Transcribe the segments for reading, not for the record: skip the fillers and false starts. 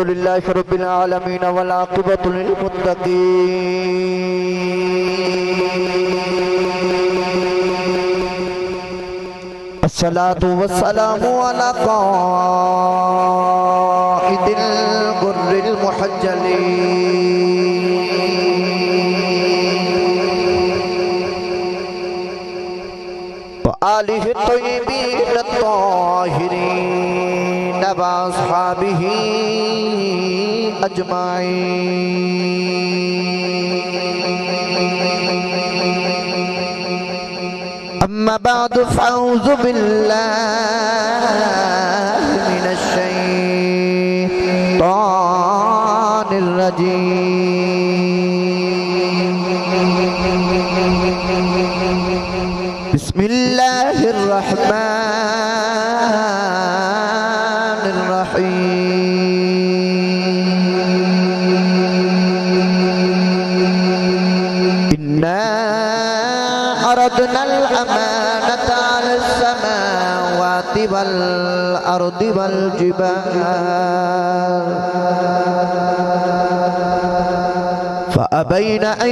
لله رب العالمين والعاقبة للمتقين الصلاة والسلام على قائد الغر المحجلين وآله الطيبين الطاهرين وأصحابه أجمعين أما بعد فأعوذ بالله من الشيطان الرجيم بسم الله الرحمن الرحيم إنا عرضنا الأمانة على السماوات والأرض والجبال فأبين أن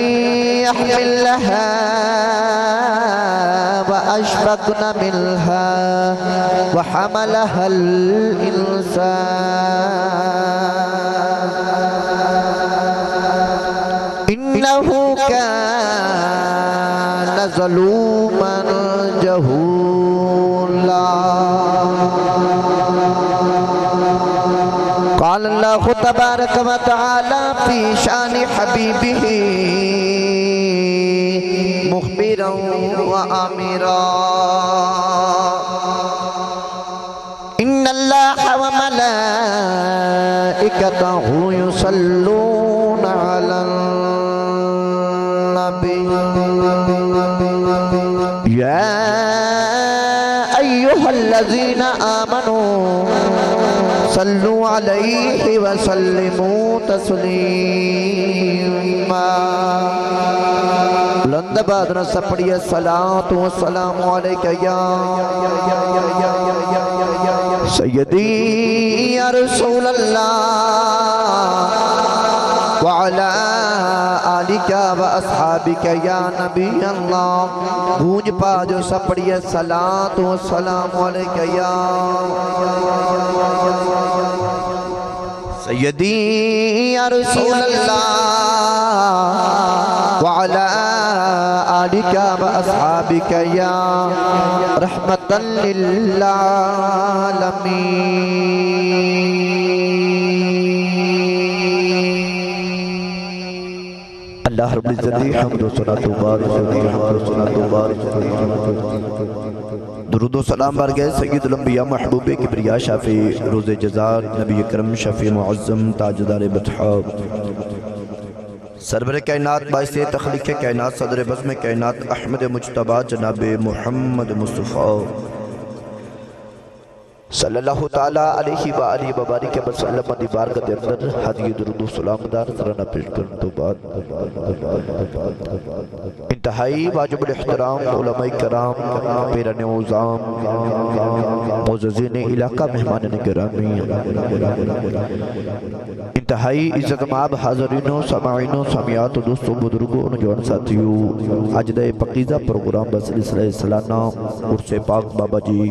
يحملنها وأشفقن منها وحملها الإنسان إنه كان ظلوما جهولا قال الله تبارك وتعالى في شان حبيبه مخبرا وآمرا إن الله وملائكته يصلون على النبي يا أيها الذين آمنوا صلوا عليه وسلموا تسليما بلند بادر سپڑی الصلاة والسلام علیکہ یا سیدی یا رسول اللہ وعلى آلك وأصحابك يا نبي الله گونج پا جو سپڑی الصلاة والسلام عليك يا سيدي يا رسول الله وعلى آلك وأصحابك يا رحمة للعالمين اللہ رب العزت حمد و صلاۃ و بارک درود و سلام بار گئے سید الانبیاء محبوب کبریا شافی روز جزار نبی اکرم شفیع معظم تاجدار بطحا سرور کائنات باعث تخلیق کائنات صدر بزم کائنات احمد مجتبی جناب محمد مصطفیٰ صلی اللہ تعالیٰ علیہ وآلہ وبارک وسلم دی بارگاہ دے اندر ہدیہ درود و سلام دار ذرا پیش کرنے تو بعد انتہائی واجب الاحترام علماء کرام پیران عظام معززین علاقہ مہمان گرامی انتہائی عزت مآب حاضرینوں سامعینوں سامیات دوستوں بزرگوں نوجوان ساتھیوں آج دے پقیزہ پروگرام بسلسلہ سالانہ عرص پاک بابا جی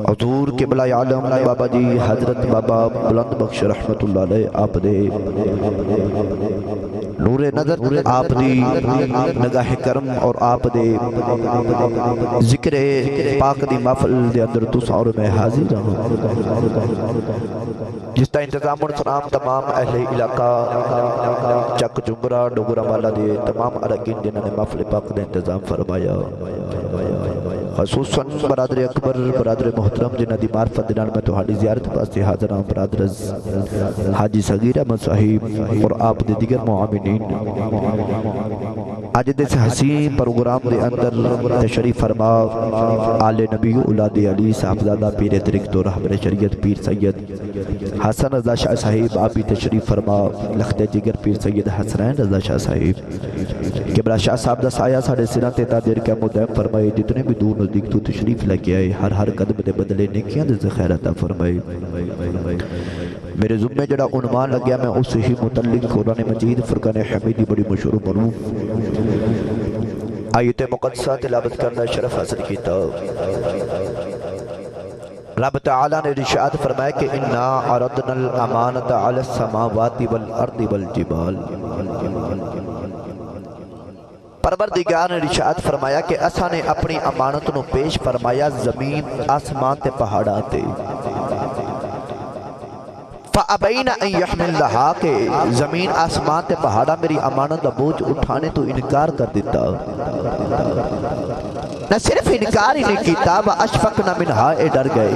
حضور قبلہ عالم بابا جی حضرت بابا بلند بخش رحمت اللہ علیہ آپ دے نور نظر آپ دی نگاہ کرم اور آپ دے ذکر پاک دی محفل دے اندر تسعور میں حاضر رہا جس تا انتظام اور سلام تمام اہل علاقہ چک جمبرہ ڈوگرہ والا دے تمام عرقین جنہوں نے محفل پاک دے انتظام فرمایا خصوصاً برادر اکبر برادر محترم جنہ دی معرفت دنان میں توہاڑی زیارت پاستے حاضر ہوں برادر حاجی صغیر احمد صاحب اور آپ دے دیگر معاملین آج دے سے حسین پروگرام دے اندر تشریف فرما آل نبی اولاد علی صاحبزادہ پیر ترکتو رہبر شریعت پیر سید حسن رضا شاہ صاحب آپ بھی تشریف فرما لخت جگر پیر سید حسنین رضا شاہ صاحب قبلہ شاہ صاحب دا سایہ ساڑھے سنہ تیتا دیر کے مدعم فرمائے جتنے بھی دور نزدیک تو تشریف لے کے آئے ہر قدم دے بدلے نیکیاں دے خیر عطا فرمائے میرے ذمے جڑا عنوان لگیا میں اس ہی متعلق قرآن مجید فرقان حمیدی بڑی مشہور معروف آیت مقدسہ تلاوت کرنا شرف حاصل کیتا۔ رب تعالیٰ نے ارشاد فرمایا کہ اِنَّا عَرَضْنَا الْأَمَانَةَ عَلَى السَّمَاوَاتِ وَالْأَرْضِ وَالْجِبَالِ۔ پروردگار نے ارشاد فرمایا کہ اساں نے اپنی امانت نو پیش فرمایا زمین آسمان تے پہاڑاں تے، فَأَبَيْنَ أَن يَحْمِلْنَهَا کہ زمین آسمان تے پہاڑا میری امانت دا بوجھ اٹھانے تو انکار کر دیتا، نہ صرف انکار ہی نہیں کیتا وَأَشْفَقْنَ مِنْهَا اے ڈر گئے،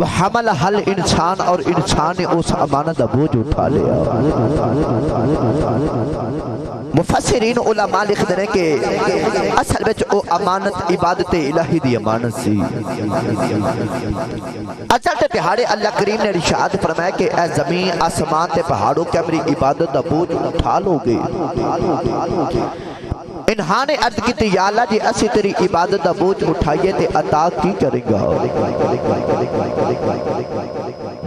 وَحَمَلَهَا الْإِنسان اور انسان نے اس امانت دا بوجھ اٹھا لیا۔ مفسرین علماء لکھ دنے کہ اصل وچ او امانت عبادت الہی دی امانت سی۔ اصل تے تہاڑے اللہ کریم نے ارشاد فرمایا کہ اے زمین آسمان تے پہاڑوں کیا میری عبادت دا بوجھ اٹھا لو گے؟ انہاں نے عرض کی تھی یا اللہ جی اسی تیری عبادت دا بوجھ اٹھائیے تے عطا کی کریں گا؟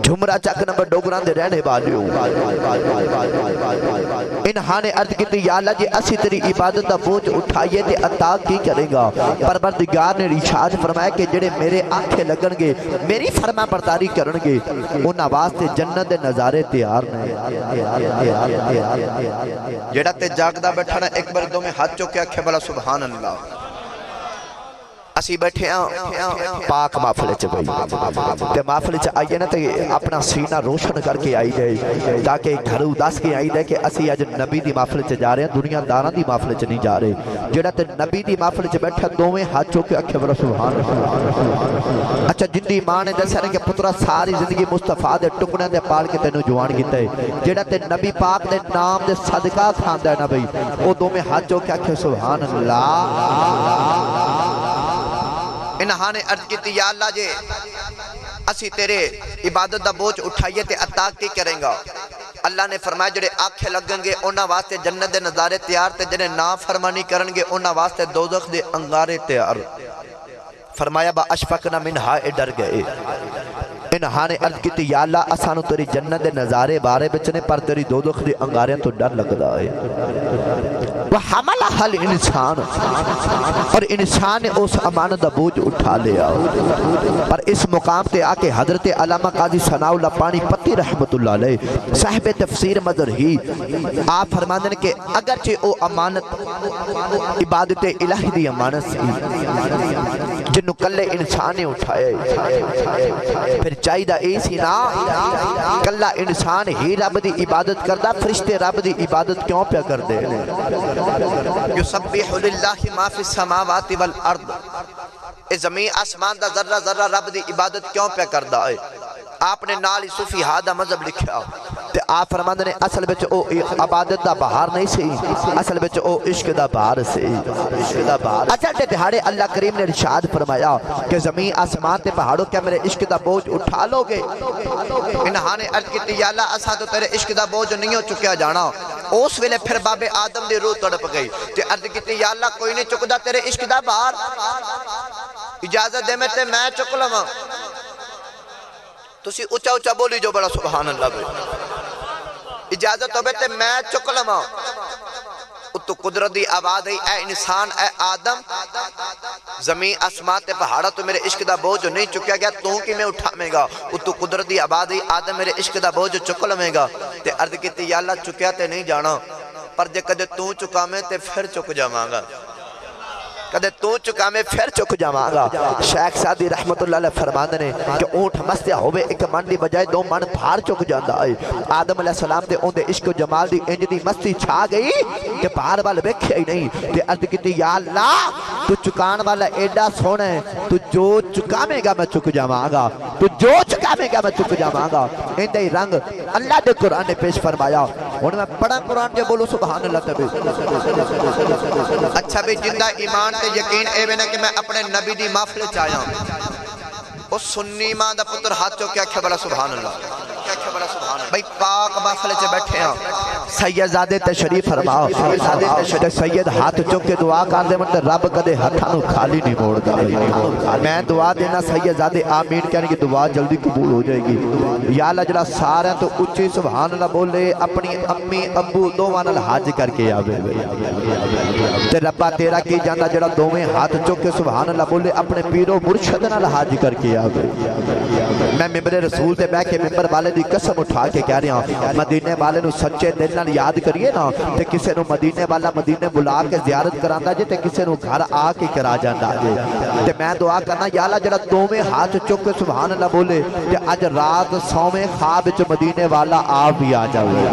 جھمرہ چک نمبر ڈوگران دے رہنے والیوں، انہاں نے عرض کی تھی یا اللہ جی اسی تیری عبادت دا بوجھ اٹھائیے تے عطا کی کریں گا؟ پروردگار نے ارشاد فرمایا کہ جڑے میرے آنکھیں لگن گے میری فرما برداری کرن گے انہاں واسطے جنت دے نظارے تیار نے۔ جڑا تے جاگدا بیٹھا نا ایک بار دو میں ہاتھ چوکے آکھے بلا سبحان اللہ۔ اسی بیٹھے ہیں پاک محفل چ گئی تے محفل چ آئیے نا تے اپنا سینہ روشن کر کے آئی جائے تاکہ گھر اداس کے آئی جائے کہ اسی اج نبی دی محفل چ جا رہے ہیں، دنیا داراں دی محفل چ نہیں جا رہے۔ جڑا تے نبی دی محفل چ بیٹھا دوویں ہاتھ چوکے آکھے بلا سبحان اللہ۔ اچھا جن دی ماں نے دسیا کہ پترا ساری زندگی مصطفیٰ دے ٹکڑے تے پال کے تینوں جوان کیتا ہے، جڑا تے نبی پاک دے نام دے صدقہ کھاندا ہے نا بھائی او دوویں ہاتھ چوکے آکھے سبحان اللہ۔ انہاں نے عرض کی تھی یا اللہ جے اسی تیرے عبادت دا بوجھ اٹھائیے تے عطا کی کریں گا؟ اللہ نے فرمایا جڑے آنکھیں لگن گے انہاں واسطے جنت دے نظارے تیار تے جڑے نافرمانی کرن گے انہاں واسطے دوزخ دے انگارے تیار۔ فرمایا با اشفقنا منہا اے ڈر گئے۔ انہاں نے عرض کی تھی یا اللہ اسانو تیری جنت دے نظارے بارے بچنے پر تیری دوزخ دے انگاریاں تو ڈر لگدا ہے۔ وَحَمَلَهَا الْإِنسَانُ اور انسان نے اس امانت دا بوجھ اٹھا لیا۔ پر اس مقام تے آکے حضرت علامہ قاضی ثناء اللہ پانی پتی رحمت اللہ علیہ صاحب تفسیر مظہر ہی آپ فرماندے ہیں کہ اگرچہ او امانت عبادت الہی دی امانت سی جنہوں کلے انسان نے اٹھائے، پھر چاہیدہ ایسی نا کلہ انسان ہی رب دی عبادت کردہ، فرشتے رب دی عبادت کیوں پہ کر دے؟ یسبح للہ ما فی السماوات والارض، اے زمین آسمان دا ذرہ ذرہ رب دی عبادت کیوں پہ کردہ ہے؟ آپ نے نالی صوفی ہادہ مذہب لکھا تے آپ فرماندے نے اصل بچ او عبادت دا بہار نہیں سی، اصل بچ او عشق دا بہار سی، عشق دا بہار۔ اچھا تے دہاڑے اللہ کریم نے ارشاد فرمایا کہ زمین آسمان تے پہاڑوں کیا میرے عشق دا بوجھ اٹھا لو گے؟ انہاں نے عرض کی یا اللہ اساں تو تیرے عشق دا بوجھ نہیں ہو چکیا جانا۔ اس ویلے پھر باب آدم دی روح تڑپ گئی تے عرض کی یا اللہ کوئی نہیں چکدا تیرے عشق دا بہار، اجازت دے میں تے میں چک لواں۔ تسی اچھا اچھا بولی جو بڑا سبحان اللہ بھائی، اجازت ہو بیتے میں چک لواں۔ تو قدرت دی آواز ہے اے انسان اے آدم زمین آسمان تے پہاڑا تو میرے عشق دا بوجھ نہیں چکیا گیا، تو کی میں اٹھامے گا؟ تو قدرت دی آواز ہے آدم میرے عشق دا بوجھ چک لویں گا؟ تے عرض کیتی یا اللہ چکیا تے نہیں جانا، پر جے کدے تو چکا میں تے پھر چک جاواں گا، کدے تو چکا میں پھر چک جاواں گا۔ شیخ سعدی رحمت اللہ علیہ فرماندے نے کہ اونٹ مستیا ہوئے ایک من دی بجائے دو من بھار چک جاندا ہے۔ آدم علیہ السلام تے اون دے عشق و جمال دی انج دی مستی چھا گئی کہ بھار وال ویکھیا ہی نہیں تے عرض کیتی یا اللہ تو چکان والا ایڈا سونا ہے، تو جو چکاویں گا میں چک جاواں گا، تو جو چکاویں گا میں چک جاواں گا۔ ایندے ہی رنگ اللہ دے قرآن نے پیش فرمایا۔ ہن میں پڑھا قرآن جو بولو سبحان اللہ تبی۔ اچھا بھی جندہ ایمان یقین اے بنا کہ میں اپنے نبی دی محفل چاہیا ہوں، اس سنی ماں دا پتر ہاتھ چو کیا کھے بلا سبحان اللہ، کیا کھے بلا سبحان اللہ۔ بھئی پاک محفل چے بیٹھے ہیں، سید زادے تشریف فرماؤ تے سید ہاتھ چک کے دعا کر دے منتے رب کدے ہاتھاں نو خالی نہیں موڑ دا میں دعا دینا سید زادے آمین کہنے کی دعا جلدی قبول ہو جائے گی یا اللہ جڑا سارے تو اچھی سبحان اللہ بولے اپنی امی ابو دوواں نال حج کر کے آوے تے ربا تیرا کی جانا جڑا دوویں ہاتھ چک کے سبحان اللہ بولے اپنے پیرو مرشد نال حج کر کے آوے میں ممبر رسول تے بیٹھ کے ممبر والے دی قسم اٹھا کے کہہ رہا ہوں مدینے والے نو سچے دل نال یاد کریے نا تے کسے نو مدینے والا مدینے بلا کے زیارت کراندا جے تے کسے نو گھر آ کے کرا جاندا جے تے میں دعا کرنا یا اللہ جڑا دوویں ہاتھ چک کے سبحان اللہ بولے تے اج رات سوویں خواب وچ مدینے والا آپ بھی آ جاوے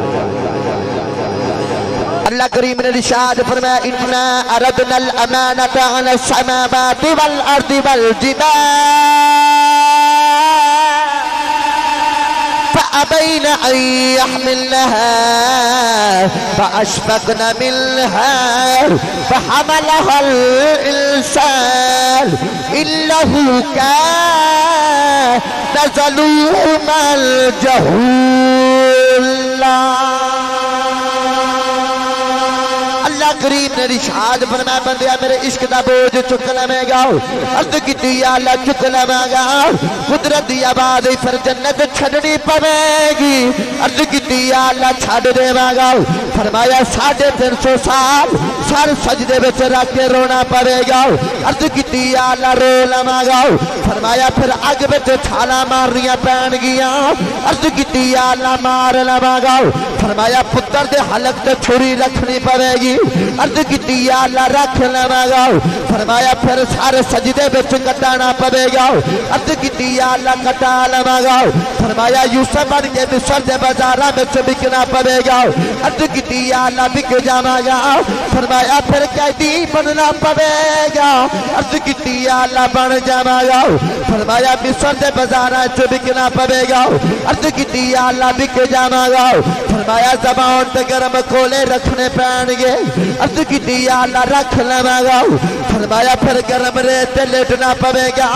اللہ کریم نے ارشاد فرمایا انا اردنا الامانۃ علی السماوات والارض والجبال فأبين أن يحملنها فأشفقن منها فحملها الإنسان إنه كان ظلوما جهولا اللہ کریم نے ارشاد فرمایا بندیا میرے عشق دا بوجھ چک لے گا عرض کیتی یا اللہ چک لے گا قدرت دی آواز پھر جنت چھڈنی پوے گی عرض کیتی یا اللہ چھڈ دے گا فرمایا 350 سال سر سجدے وچ رکھ کے رونا پوے گا عرض کیتی یا اللہ رو لواں گا فرمایا پھر اگ وچ چھالاں مارنیاں پین گیاں عرض کیتی یا اللہ مار لواں گا فرمایا پتر دے حلق تے چھری رکھنی پوے گی عرض کیتی یا اللہ رکھ لواں گا فرمایا پھر سارے سجدے وچ کٹانا پوے گا عرض کیتی یا اللہ کٹا لواں گا فرمایا یوسف بن کے مصر دے بازاراں وچ بکنا پوے گا عرض کیتی یا اللہ بک جاواں گا فرمایا پھر قیدی بننا پوے گا عرض کیتی یا اللہ بن جاواں گا فرمایا مصر دے بازاراں وچ بکنا پوے گا عرض کیتی یا اللہ بک جاواں گا فرمایا زبان تے گرم کھولے رکھنے پین گے عرض کیتی یا اللہ رکھ لواں گا فرمایا پھر گرم ریت لیٹنا پوے گا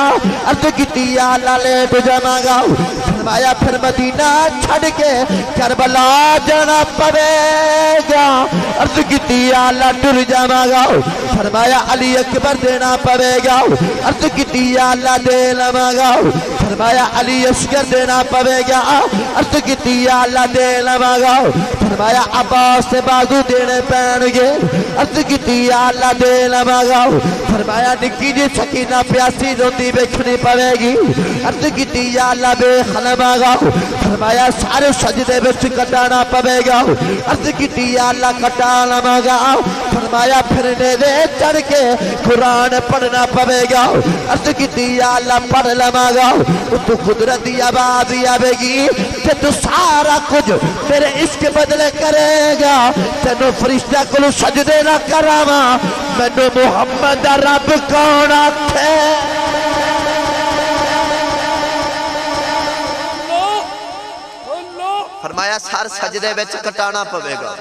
عرض کیتی یا اللہ لیٹ جاواں گا فرمایا پھر مدینہ چھڑ کے کربلا جانا پوے گا عرض کیتی یا اللہ ٹر جاواں گا فرمایا علی اکبر دینا پوے گا عرض کیتی یا اللہ دے لواں گا فرمایا علی اصغر دینا پوے گا عرض کیتی یا اللہ دے لواں گا فرمایا عباس سے بازو دینے پین گے عرض کیتی یا اللہ دے لواں گا فرمایا نکی جی سکینہ پیاسی روتی بیکھنی پوے گی عرض کیتی یا اللہ بے خلواں گا فرمایا سارے سجدے وچ کٹانا پوے گا عرض کیتی یا اللہ کٹا لواں گا فرمایا پھر نیوے چڑھ کے قرآن پڑھنا پوے گا عرض کیتی یا اللہ پڑھ لواں گا تو قدرت دی آواز آوے گی کہ تو سارا کچھ تیرے عشق بدلے کرے گا تینو فرشتہ کلو سجدے نہ کراواں مینوں محمد دا رب کون آکھے فرمایا سر سجدے وچ کٹانا پوے گا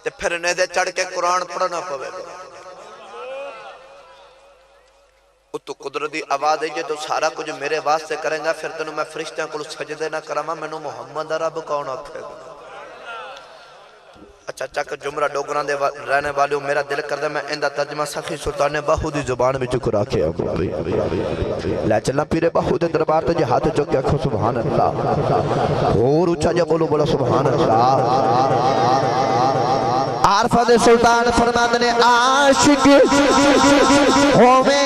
تے پھر نیدے چڑھ کے قرآن پڑھنا پوے گا تو قدرت دی آواز ہے تو سارا کچھ میرے واسطے کریں گا پھر تینوں میں فرشتیاں کو سجدے نہ کراواں مینوں محمد دا رب کون آکھے گا اچھا چک جمرہ ڈوگران دے رہنے والیوں میرا دل کردہ میں اندہ ترجمہ سخی سلطان باہو دی زبان میں چکر آکے لے چلنا پیرے باہو دے دربار تو جے ہاتھ چکے اکھو سبحان اللہ اور اچھا جے بولو بولو سبحان اللہ عارفہ دے سلطان فرمان نے عاشق ہوئے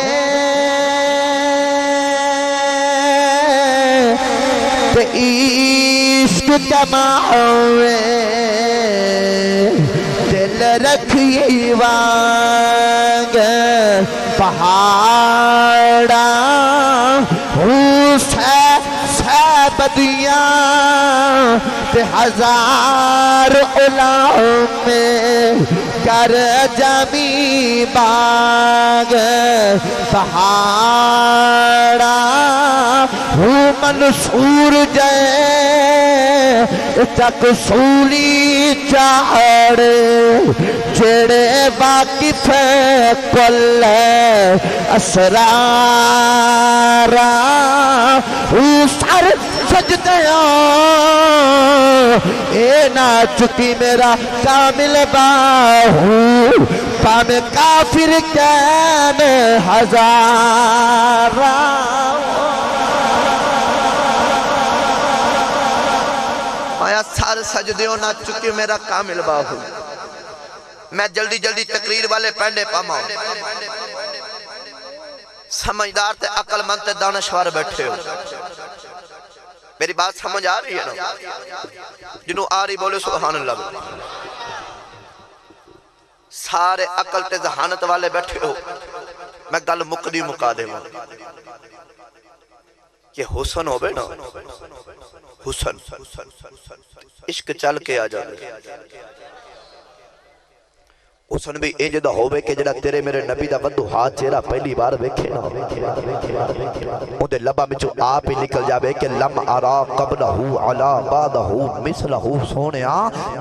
تے عشق کماوے دل رکھی وانگ پہاڑا بدیاں تے ہزار علام میں کر جمی باغ پہاڑا ہوں منصور جائے تک سولی چاڑے جڑے واقف کل اسرارا سر سجدیاں اے نہ چکی میرا کامل باہو پام کافر کیم ہزارہ مایا سار سجدیوں نہ چکی میرا کامل باہو میں جلدی جلدی تقریر والے پینڈے پاماؤں سمجھدار تے عقل مند تے دانشوار بیٹھے ہو میری بات سمجھ آ رہی ہے نا جنہوں آ رہی بولے سبحان اللہ سارے عقل تے ذہانت والے بیٹھے ہو میں گل مقدی مقا دے ہوں کہ حسن ہو بے نا حسن عشق چل کے آ جائے حسن بھی اے جدہ ہوئے کہ جدہ تیرے میرے نبی دا ودو ہاتھ چیرہ پہلی بار ویکھے نا اندے لبا میں جو آپ ہی نکل جاوے کہ لم ارا قبلہو علا بعدہو مثلہو سونے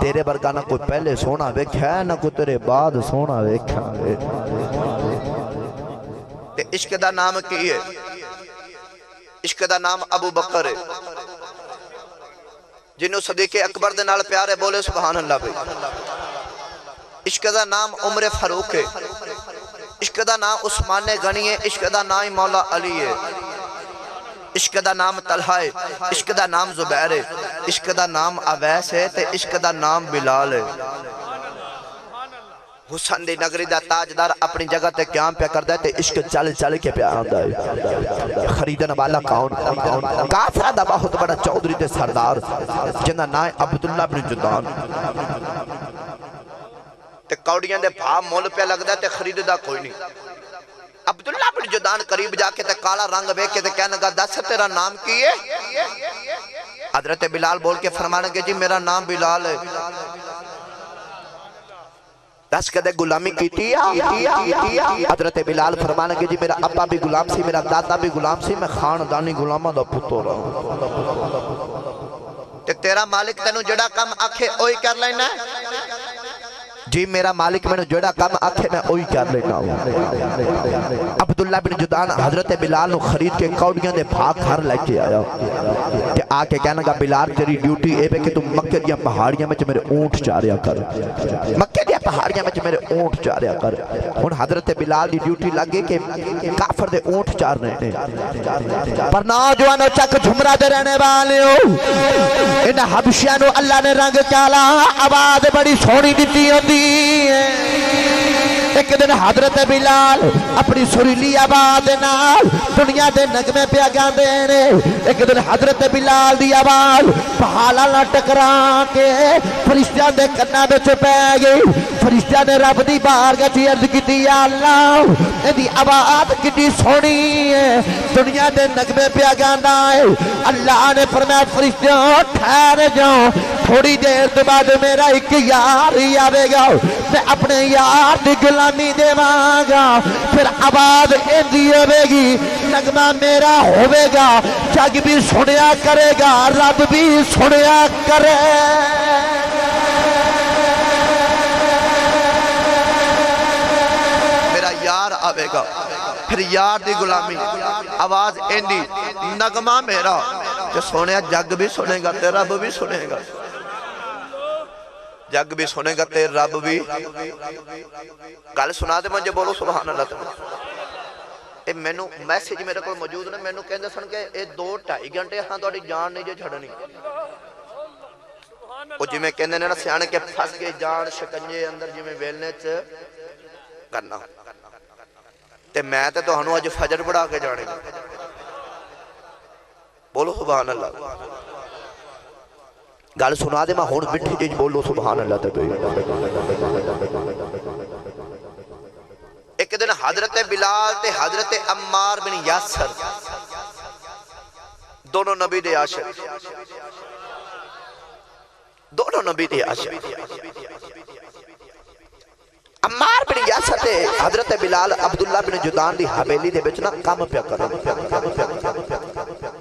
تیرے برگانا کوئی پہلے سونا ویکھا ہے نہ کوئی تیرے بعد سونا ویکھا ہے تے عشق دا نام کی ہے عشق دا نام ابو بکر ہے جنہوں صدیق اکبر دے نال پیارے بولے سبحان اللہ بھئی عشق دا نام عمر فاروق ہے عشق دا نام عثمان غنی ہے عشق دا نام مولا علی ہے عشق دا نام طلحہ ہے عشق دا نام زبیر ہے عشق دا نام اویس ہے تے عشق دا نام بلال ہے حسن دی نگری دا تاجدار اپنی جگہ تے قیام پہ کر دے تے عشق چل چل کے پہ آندہ ہے خریدن والا کون کافرہ دا بہت بڑا چودری تے سردار جنہ نائے عبداللہ بن جدان تے کوڑیاں دے بھا مول پہ لگ دے تے خرید دا کوئی نہیں عبداللہ بن جدان قریب جا کے تے کالا رنگ بے کے تے کہنے گا دس تیرا نام کی ہے حضرت بلال بول کے فرمانے گے جی میرا نام بلال ہے دس کدے غلامی کی تیا حضرت بلال فرمانے گے جی میرا ابا بھی غلام سی میرا دادا بھی غلام سی میں خاندانی غلامہ دا پتو رہا ہوں تے تیرا مالک تینوں جڑا کم آکھے اوئی کر لینا ہے جی میرا مالک میں نے جڑا کم آکھے میں اوئی کر لینا ہوں عبداللہ بن جدان حضرت بلال نو خرید کے کوڑیاں دے بھاگ گھر لے کے آیا کہ آکے کہنا گا بلال تیری ڈیوٹی اے بے کہ تم مکہ دیا پہاڑیاں میں میرے اونٹ چاریا کر مکہ دیا پہاڑیاں میں میرے اونٹ چاریا کر ان حضرت بلال دی ڈیوٹی لگے کہ کافر دے اونٹ چار رہے ہیں پر نوجوانوں چک جھمرہ دے رہنے والے ہو ان حبشیاں نو اللہ نے رنگ کالا آواز بڑی سونی دیتی ہوتی ایک دن حضرت بلال اپنی سریلی آواز نال دنیا دے نغمے پہ گاندے نے ایک دن حضرت بلال دی آواز پہاڑا نہ ٹکرا کے فرشتیاں دے کنا وچ پے گئی فرشتیاں نے رب دی بارگاہ وچ عرض کیتی یا اللہ دی آواز کتنی سونی ہے دنیا دے نغمے پہ گاندا ہے اللہ نے فرمایا فرشتیوں ٹھہر جاؤ تھوڑی دیر تو بعد میرا ایک یار ہی آوے گا میں اپنے یار دی غلامی دے مانگا پھر آواز ایندی ہوے گی نغمہ میرا ہوے گا جگ بھی سنیا کرے گا رب بھی سنیا کرے میرا یار آوے گا پھر یار دی غلامی آواز ایندی نغمہ میرا جو سنیا جگ بھی سنے گا تے رب بھی سنے گا جگ بھی سنے گا تے رب بھی گل سنا دے مجھے بولو سبحان اللہ اے مینو میسیج میرے کو موجود نے مینو کہندے سن کے اے 2-2.5 گھنٹے ہاں تہاڈی جان نہیں جے چھڑنی او جویں کہندے نے نا سیانے کے پھس کے جان شکنجے اندر جویں ویلنے چ کرنا تے میں تے تہانوں اج فجر پڑھا کے جانے بولو سبحان اللہ گل سنا دے میں ہون مٹھی جی بولو سبحان اللہ تے ایک دن حضرت بلال تے حضرت عمار بن یاسر دونوں نبی دے عاشق دونوں نبی دے عاشق عمار بن یاسر تے حضرت بلال عبداللہ بن جدان دی حویلی دے بچنا کام پیا کرن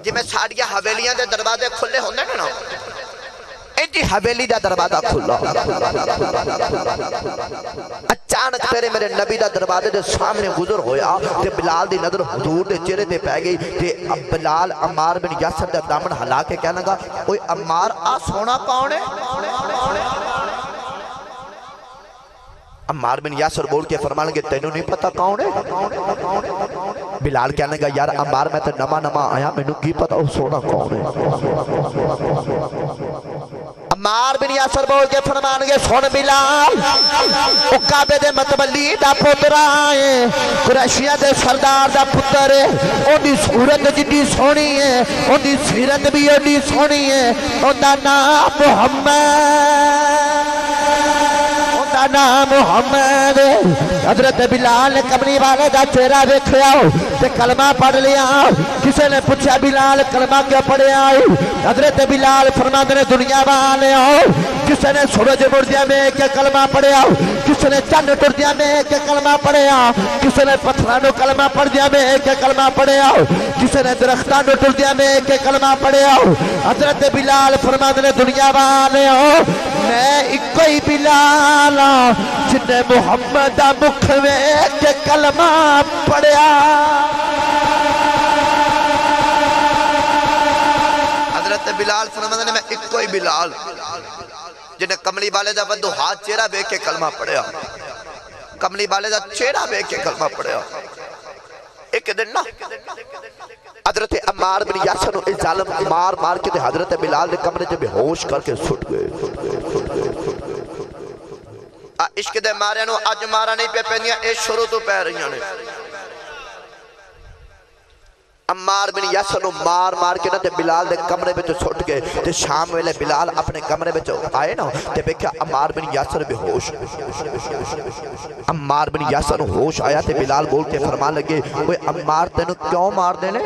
جی میں ساڑیاں حویلیاں دے دروازے کھلے ہوندے نا حویلی دا دروازہ کھلا اچانک تیرے میرے نبی دا دروازے دے سامنے گزر ہویا تے بلال دی نظر حضور دے چہرے تے پہ گئی تے بلال عمار بن یاسر دا دامن ہلا کے کہنے لگا اوے عمار آ سونا کون ہے؟ عمار بن یاسر بول کے فرمان لگے تینوں نہیں پتا کون ہے؟ بلال کہنے لگا یار عمار میں تے نما آیا میں نو کی پتا او سونا کون ہے؟ عمار بن یاسر بول کے فرمان لگے سن بلال او کعبے دے متولی دا پتر آئے قریشیاں دے سردار دا پتر ہے اون دی صورت جدی سونی ہے اون دی سیرت بھی ایڈی سونی ہے اون دا نام محمد حضرت بلال نے کملی والے دا چہرہ دیکھیا تے کلمہ پڑھ لیا کسے نے پوچھا بلال کلمہ کیا پڑھیا حضرت بلال فرماتے نے دنیا والے کسے نے سورج مردیا میں کیا کلمہ پڑھیا کسے نے چند ٹردیا میں کیا کلمہ پڑھیا کسے نے پتھرانو کلمہ پڑھ دیا میں کیا کلمہ پڑھیا کسے نے درختانو ٹردیا میں کیا کلمہ پڑھیا حضرت بلال فرماتے نے دنیا والے میں ایک ہی بلال جن نے محمد دا مکھ میں کے کلمہ پڑھیا حضرت بلال فرماتے ہیں میں ایک کوئی بلال جن نے کملی والے دا ودو ہاتھ چہرہ بے کے کلمہ پڑھیا کملی والے دا چہرہ بے کے کلمہ پڑھیا ایک دن نا حضرت عمار بن یاسر نو اس ظالم مار کے حضرت بلال نے کمرے جب ہوش کر کے سٹ گئے عشق دے مارے نو اج مارا نہیں پہ پہنیا اے شروع تو پہ رہی نے عمار بن یاسر نو مار کے نا تے بلال دے کمرے بچ سٹ گئے تے شام ویلے بلال اپنے کمرے بچ آئے نا تے بیکھا عمار بن یاسر بے ہوش عمار بن یاسر نو ہوش آیا تے بلال بول کے فرمان لگے اوے عمار تینو کیوں مار دینے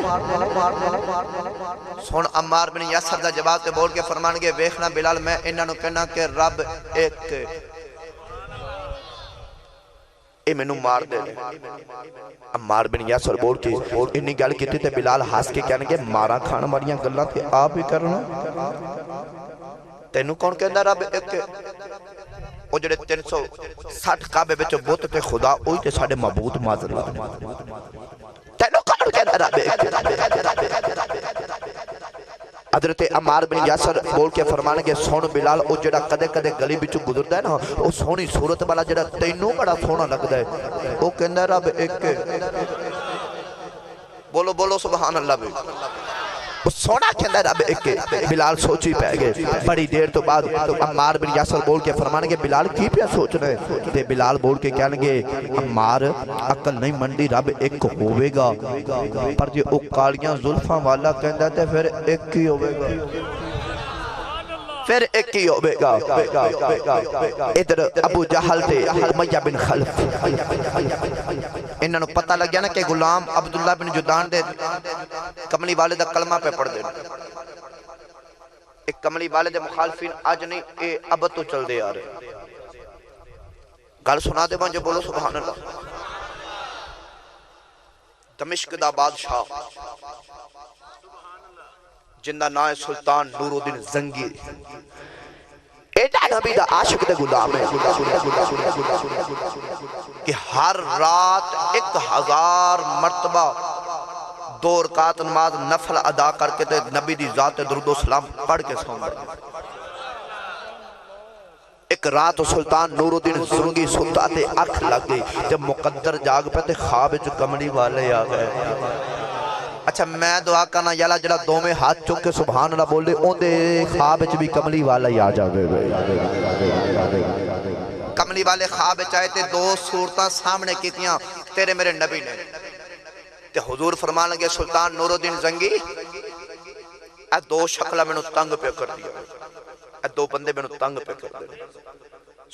سن عمار بن یاسر دا جواب تے بول کے فرمان لگے ویکھنا بلال میں انہاں نو کہنا کہ رب ایک اے میں نو مار دے عمار بن یاسر بول کے انہی گل کی تے بلال ہاس کے کہنے گے مارا کھانا ماریاں گلاں تے آپ ہی کرنا تینوں کون کہندا رب ایک او جڑے 360 کعبے وچ بت تے خدا اوہی تے ساڈے معبود معذر تینوں کون کہندا رب ایک حضرت عمار بن یاسر بول کے فرمانے کے سون بلال او جڑا کدے کدے گلی بچو گزردا ہے نا او سونی صورت والا جڑا تینوں بڑا سونا لگدا ہے او کہندا رب ایک بولو بولو سبحان اللہ بھی وہ سونا کہندا رب ایک بلال سوچی پہ گئے بڑی دیر تو بعد عمار بن یاسر بول کے فرمانے کے بلال کی پہ سوچ رہے تے بلال بول کے کہنے گے عمار عقل نہیں مندی رب ایک ہوئے گا پر جے او کالیاں زلفاں والا کہندا تے پھر ایک ہی ہوئے گا پھر ایک ہی ہوئے گا ادھر ابو جہل تے امیہ بن خلف انہوں نے پتہ لگ گیا نا کہ غلام عبداللہ بن جدان دے کملی والے دا کلمہ پہ پڑھ دے ایک کملی والے دے مخالفین آج نہیں اے اب تو چل دے آ رہے گل سنا دے بان جو بولو سبحان اللہ دمشق دا بادشاہ جندہ نائے سلطان نور الدین زنگی ایڈا نبی دا عاشق دے غلام ہے کہ ہر رات 1000 مرتبہ 2 رکعت نماز نفل ادا کر کے نبی دی ذات درود و سلام پڑھ کے سو گئے ایک رات سلطان نور الدین زنگی ستا تے اکھ لگ گئی جب مقدر جاگ پہ تے خواب جو کملی والے آ گئے اچھا میں دعا کرنا یالا جڑا دو میں ہاتھ چک کے سبحان اللہ بول دے اون دے خواب بھی کملی والا ہی آ جاوے کملی والے خواب چاہے تے 2 صورتاں سامنے کیتیاں تیرے میرے نبی نے تے حضور فرمان لگے سلطان نور الدین زنگی اے 2 شکلہ میں نو تنگ پہ کر دیا اے 2 بندے میں نو تنگ پہ کر دیا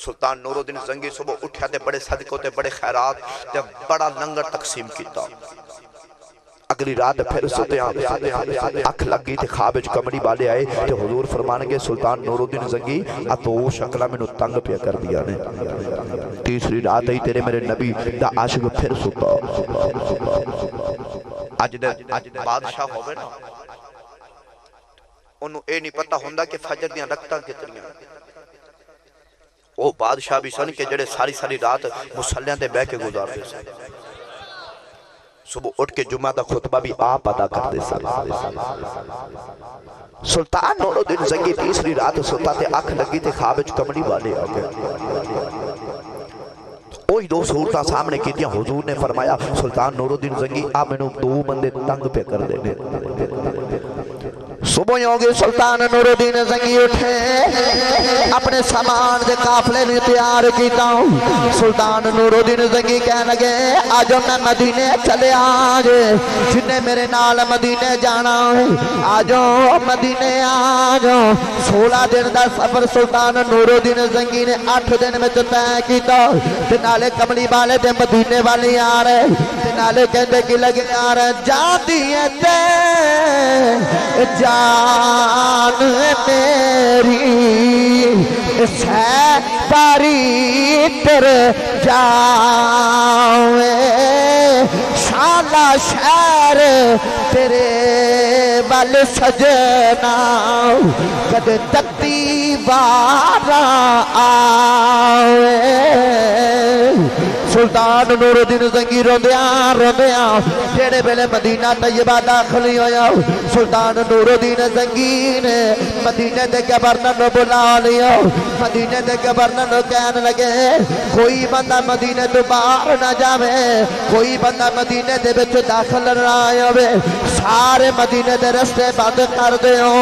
سلطان نور الدین زنگی صبح اٹھیا تے بڑے صدقوں تے بڑے خیرات تے بڑا لنگر تقسیم کیتا اگلی رات پھر ستے اکھ لگی تے خواب وچ کملی والے آئے تے حضور فرمان گے سلطان نور الدین زنگی تو شکلہ میں نو تنگ پیا کر دیا نے تیسری رات ہی تیرے میرے نبی دا عاشق پھر ستا اج بادشاہ ہوئے نا انہوں اے نہیں پتہ ہوندہ کہ فجر دیاں رکھتاں کتنیاں وہ بادشاہ بھی سن کے جڑے ساری ساری رات مسلیاں دے بہ کے گزارتے سن، صبح اٹھ کے جمعہ دا خطبہ بھی آپ ادا کرتے سن۔ سلطان نور الدین زنگی تیسری رات ستا تے آنکھ لگی تے خواب وچ کملی والے آ گئے، وہی دو صورتاں سامنے کی دیا۔ حضور نے فرمایا سلطان نور الدین زنگی آپ میں دو بندے تنگ پہ کر دینے۔ صبح ہو گئی، سلطان نور الدین زنگی اٹھے، اپنے سامان دے قافلے نے تیار کیتا ہوں۔ سلطان نور الدین زنگی کہنے لگے آجو میں مدینے چلے آجے، جنہیں میرے نال مدینے جانا ہے آجو مدینے آجو۔ 16 دن دا سفر سلطان نور الدین زنگی نے 8 دن میں طے کیتا، تے نالے کملی والے تے مدینے والے آ رہے، تے نالے کہندے کی لگے آ رہے جاندی ہے تے جان میری سہ پاری تیرے جاوے، شالا شہر تیرے بل سجنا کد تکتی بارا آوے۔ سلطان نور الدین زنگی روندیاں روندیاں جڑے ویلے مدینہ طیبہ داخل ہویا، سلطان نور الدین زنگی نے مدینے دے گورنر نو بلا لیا۔ مدینے دے گورنر نو کہنے لگے کوئی بندہ مدینے تو باہر نہ جاوے، کوئی بندہ مدینے دے وچ داخل نہ ہوے، سارے مدینے دے رستے بند کر دیو۔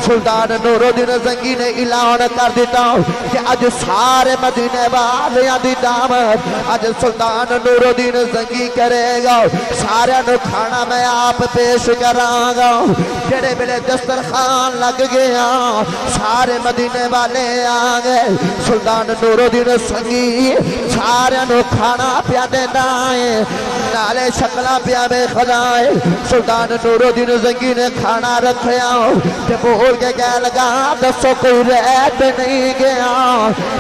سلطان نور الدین زنگی نے اعلان کر دیتا کہ اج سارے مدینے والیاں دی دعوت اج سلطان نور الدین زنگی کرے گا، سارے نو کھانا میں آپ پیش کراں گا۔ جڑے ویلے دسترخوان لگ گیا سارے مدینے والے آ گئے، سلطان نور الدین زنگی سارے نو کھانا پیا دیندا ہے، نالے شکلاں پیا ویکھدا ہے۔ سلطان نور الدین زنگی نے کھانا رکھیا تے بول کے کہہ لگا دسو کوئی رہ تے نہیں گیا۔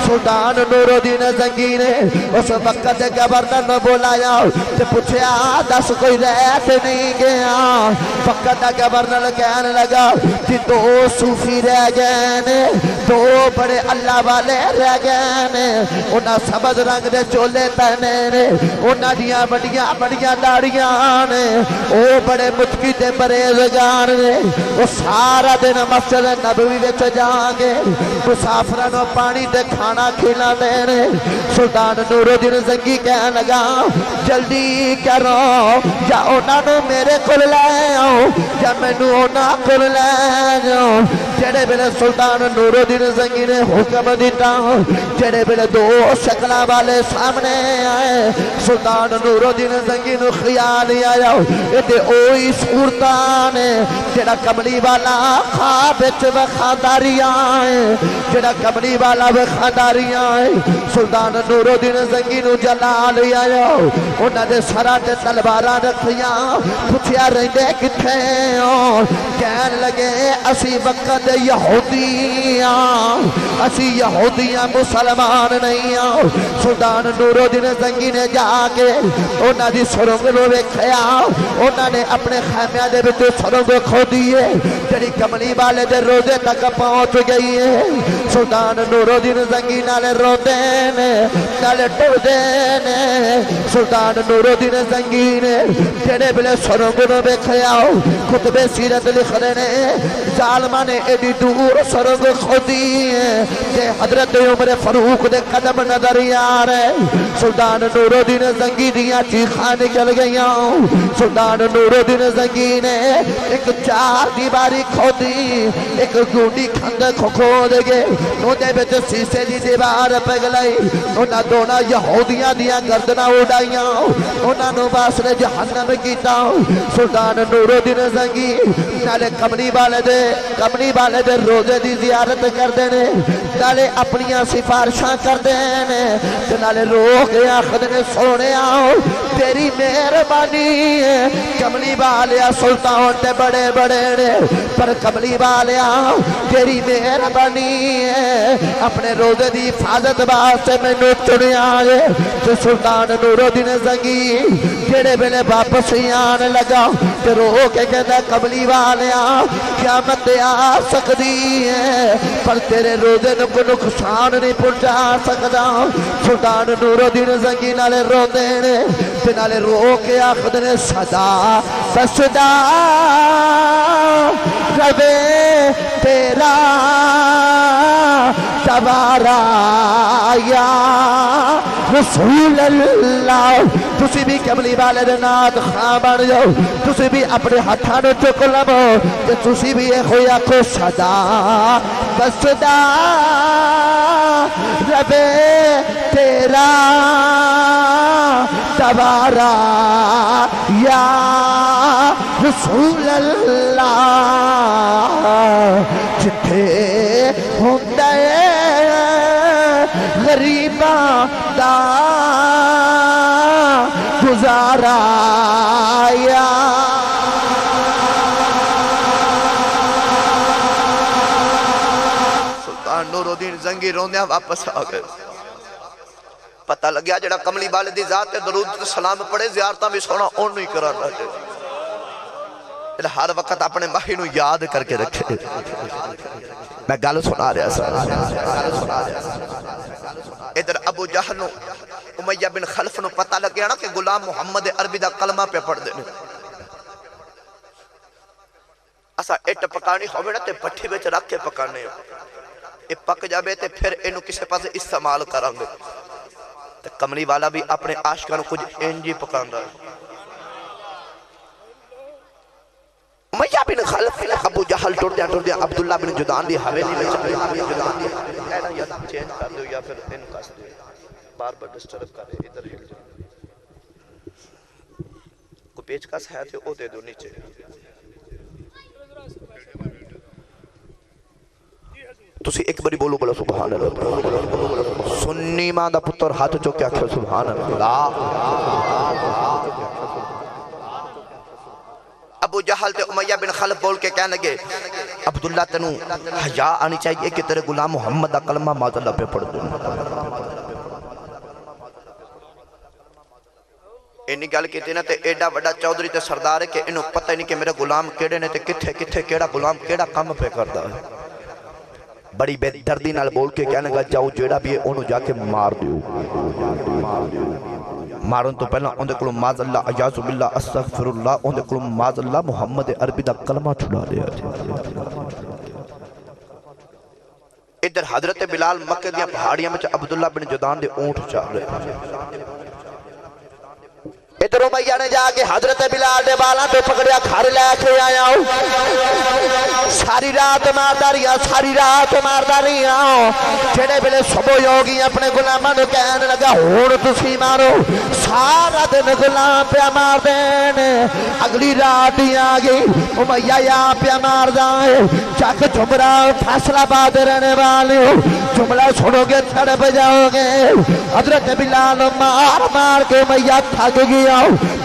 سلطان نور الدین زنگی نے اس وقت گورنر نے بولایا تے پوچھیا دس کوئی رہ تے نہیں گیا۔ وقت گورنر کہنے لگا کہ 2 صوفی رہ گئے نے، 2 بڑے اللہ والے رہ گئے نے، انہاں سبز رنگ دے چولے پہنے نے، انہاں دیاں بڑیاں بڑیاں داڑیاں نے، او بڑے متقی تے پرہیزگار نے، وہ سارا دن مسجد نبوی وچ جا کے مسافراں نو پانی تے کھانا کھلاندے نے۔ سلطان نور الدین زنگی کہنے لگا جلدی کرو یا انہاں نو میرے کول لے آؤ یا مینوں انہاں کول لے جاؤ۔ جڑے ویلے سلطان نور الدین زنگی نے حکم دیتا، جڑے ویلے 2 شکلاں والے سامنے آئے، سلطان نور الدین زنگی نو خیال آیا اے تے اوہی صورتاں نے جڑا کملی والا خواب وچ وفاداریاں ہے، جڑا کملی والا وفاداریاں ہے۔ سلطان نور الدین زنگی نو جلال آیا، انہاں دے سراں تے تلواراں رکھیاں، پوچھیا رہندے کتھے ہو؟ کہن لگے اسی وقت یہودیاں، اسی یہودیاں مسلمان نہیں ہوں۔ سلطان نور الدین زنگی نے جا کے انہاں دی سرنگ نو ویکھیا، انہاں نے اپنے خیمیاں دے وچ سرنگ کھودی ہے جڑی کملی والے دے روزے تک پہنچ گئی ہے۔ سلطان نور الدین زنگی نال روندے نے نال ڈردے نے۔ سلطان نور الدین زنگی نے جڑے ویلے سرنگ نو ویکھیا، کتب سیرت لکھدے نے ظالماں نے ایڈی دور سرنگ کھودی ہے کہ حضرت عمر فاروق دے قدم نظر آ رہے۔ سلطان نور الدین زنگی دیاں چیخاں نکل گئیاں۔ سلطان نور الدین زنگی نے ایک 4 دیواری کھودی، ایک گونڈی کھندق کھود کے اودے وچ شیشے دی دیوار پگلائی، انہاں دونوں یہودیاں دیاں گردناں اڑائیاں، انہاں نو واسطے جہنم کیتا۔ سلطان نور الدین زنگی نالے کملی والے دے روزے دی زیارت کردے نے، نالے اپنیاں سفارشاں کردے نے، تے نالے رو کے آخدے نے سونیا تیری مہربانی ہے، کملی والیا سلطان تے بڑے بڑے نے پر کملی والیا تیری مہربانی ہے، اپنے روزے دی حفاظت واسطے مینوں چنیا ہے۔ تے سلطان نور الدین زنگی جڑے ویلے واپس آن لگا تے رو کے کہندا قبلی والیاں قیامت آ سکدی ہے پر تیرے روزے نوں کوئی نقصان نہیں پہنچا سکدا سلطان نور الدین زنگی نالے روندے نے تے نالے رو کے آکھدے نے صدا بسدا ربے تیرا دوارا یا رسول اللہ تسی بھی قبلی والے دے نات خاں بن جاؤ تسی بھی اپنے ہتھاں نوں چک لو تے تسی بھی اے ہویا کو صدا بسدا ربے تیرا دوارا یا رسول اللہ جتھے ہوندا اے غریباں دا گزارا یا سلطان نور الدین زنگی روندیاں واپس آ گئے پتہ لگیا جڑا کملی والے دی ذات تے درود تے سلام پڑھے زیارتاں بھی سونا اون نہیں کرانا ہر وقت اپنے ماہی نو یاد کر کے رکھے میں گل سنا رہا سا ادھر ابو جہل نو امیہ بن خلف نو پتہ لگیا نا کہ غلام محمد عربی دا کلمہ پہ پڑھ دینے اسا اٹ پکانی ہوئے نا تے پٹھی بیچ رکھ کے پکانے اے پک جابے تے پھر انو کسے پاس استعمال کرانگے تے کملی والا بھی اپنے عاشقاں نو کچھ انجی پکاندہ ہے امیہ بن خلف ابو جہل ٹوڑ دیا عبداللہ بن جدان دی حویلی میں چلے کہنا یا چینج کر دو یا پھر ان کس دو بار بار ڈسٹرب کر رہے ادھر ہل جائے کو پیچ کس ہے تھے او دے دو نیچے تسی ایک بری بولو بولا سبحان اللہ سنی ماں دا پتر ہاتھ چوکے آکھو سبحان اللہ ابو جہل تے امیہ بن خلف بول کے کہنے لگے عبداللہ تنو حیا آنی چاہیے کہ تیرے غلام محمد دا کلمہ ماذا اللہ پہ پڑھ دوں انہی گل کی تھی نا تے ایڈا وڈا چودری تے سردار ہے کہ انہوں پتہ نہیں کہ میرے غلام کیڑے نے تے کتھے کتھے کیڑا غلام کیڑا کام پہ کردا ہے بڑی بے دردی نال بول کے کہنے لگا جاؤ جیڑا بھی ہے انہوں جا کے مار دیو مارن تو پہلا اندے کلو ماذ اللہ عیاذ باللہ استغفر اللہ اندے کلو ماذ اللہ محمد عربی دا کلمہ چھڑا دیا ادھر حضرت بلال مکہ دیا پہاڑیاں میں عبداللہ بن جدان دے اونٹ چاہ رہے ادھر امیہ نے جا کے حضرت بلال دے بالا تو پکڑیا گھر لے کے آیا ساری رات ماردا رہیا ساری رات ماردا رہیا جڑے ویلے صبح ہوگی اپنے غلاماں نوں کہن لگا ہن تسی مارو سارا دن غلام پیا مار دین اگلی رات ہی آ گئی امیہ یا پیا ماردا ہے چک جمرہ فیصلہ آباد رہنے والے جملہ سنو گے تڑپ جاؤ گے حضرت بلال مار مار کے امیہ تھک گیا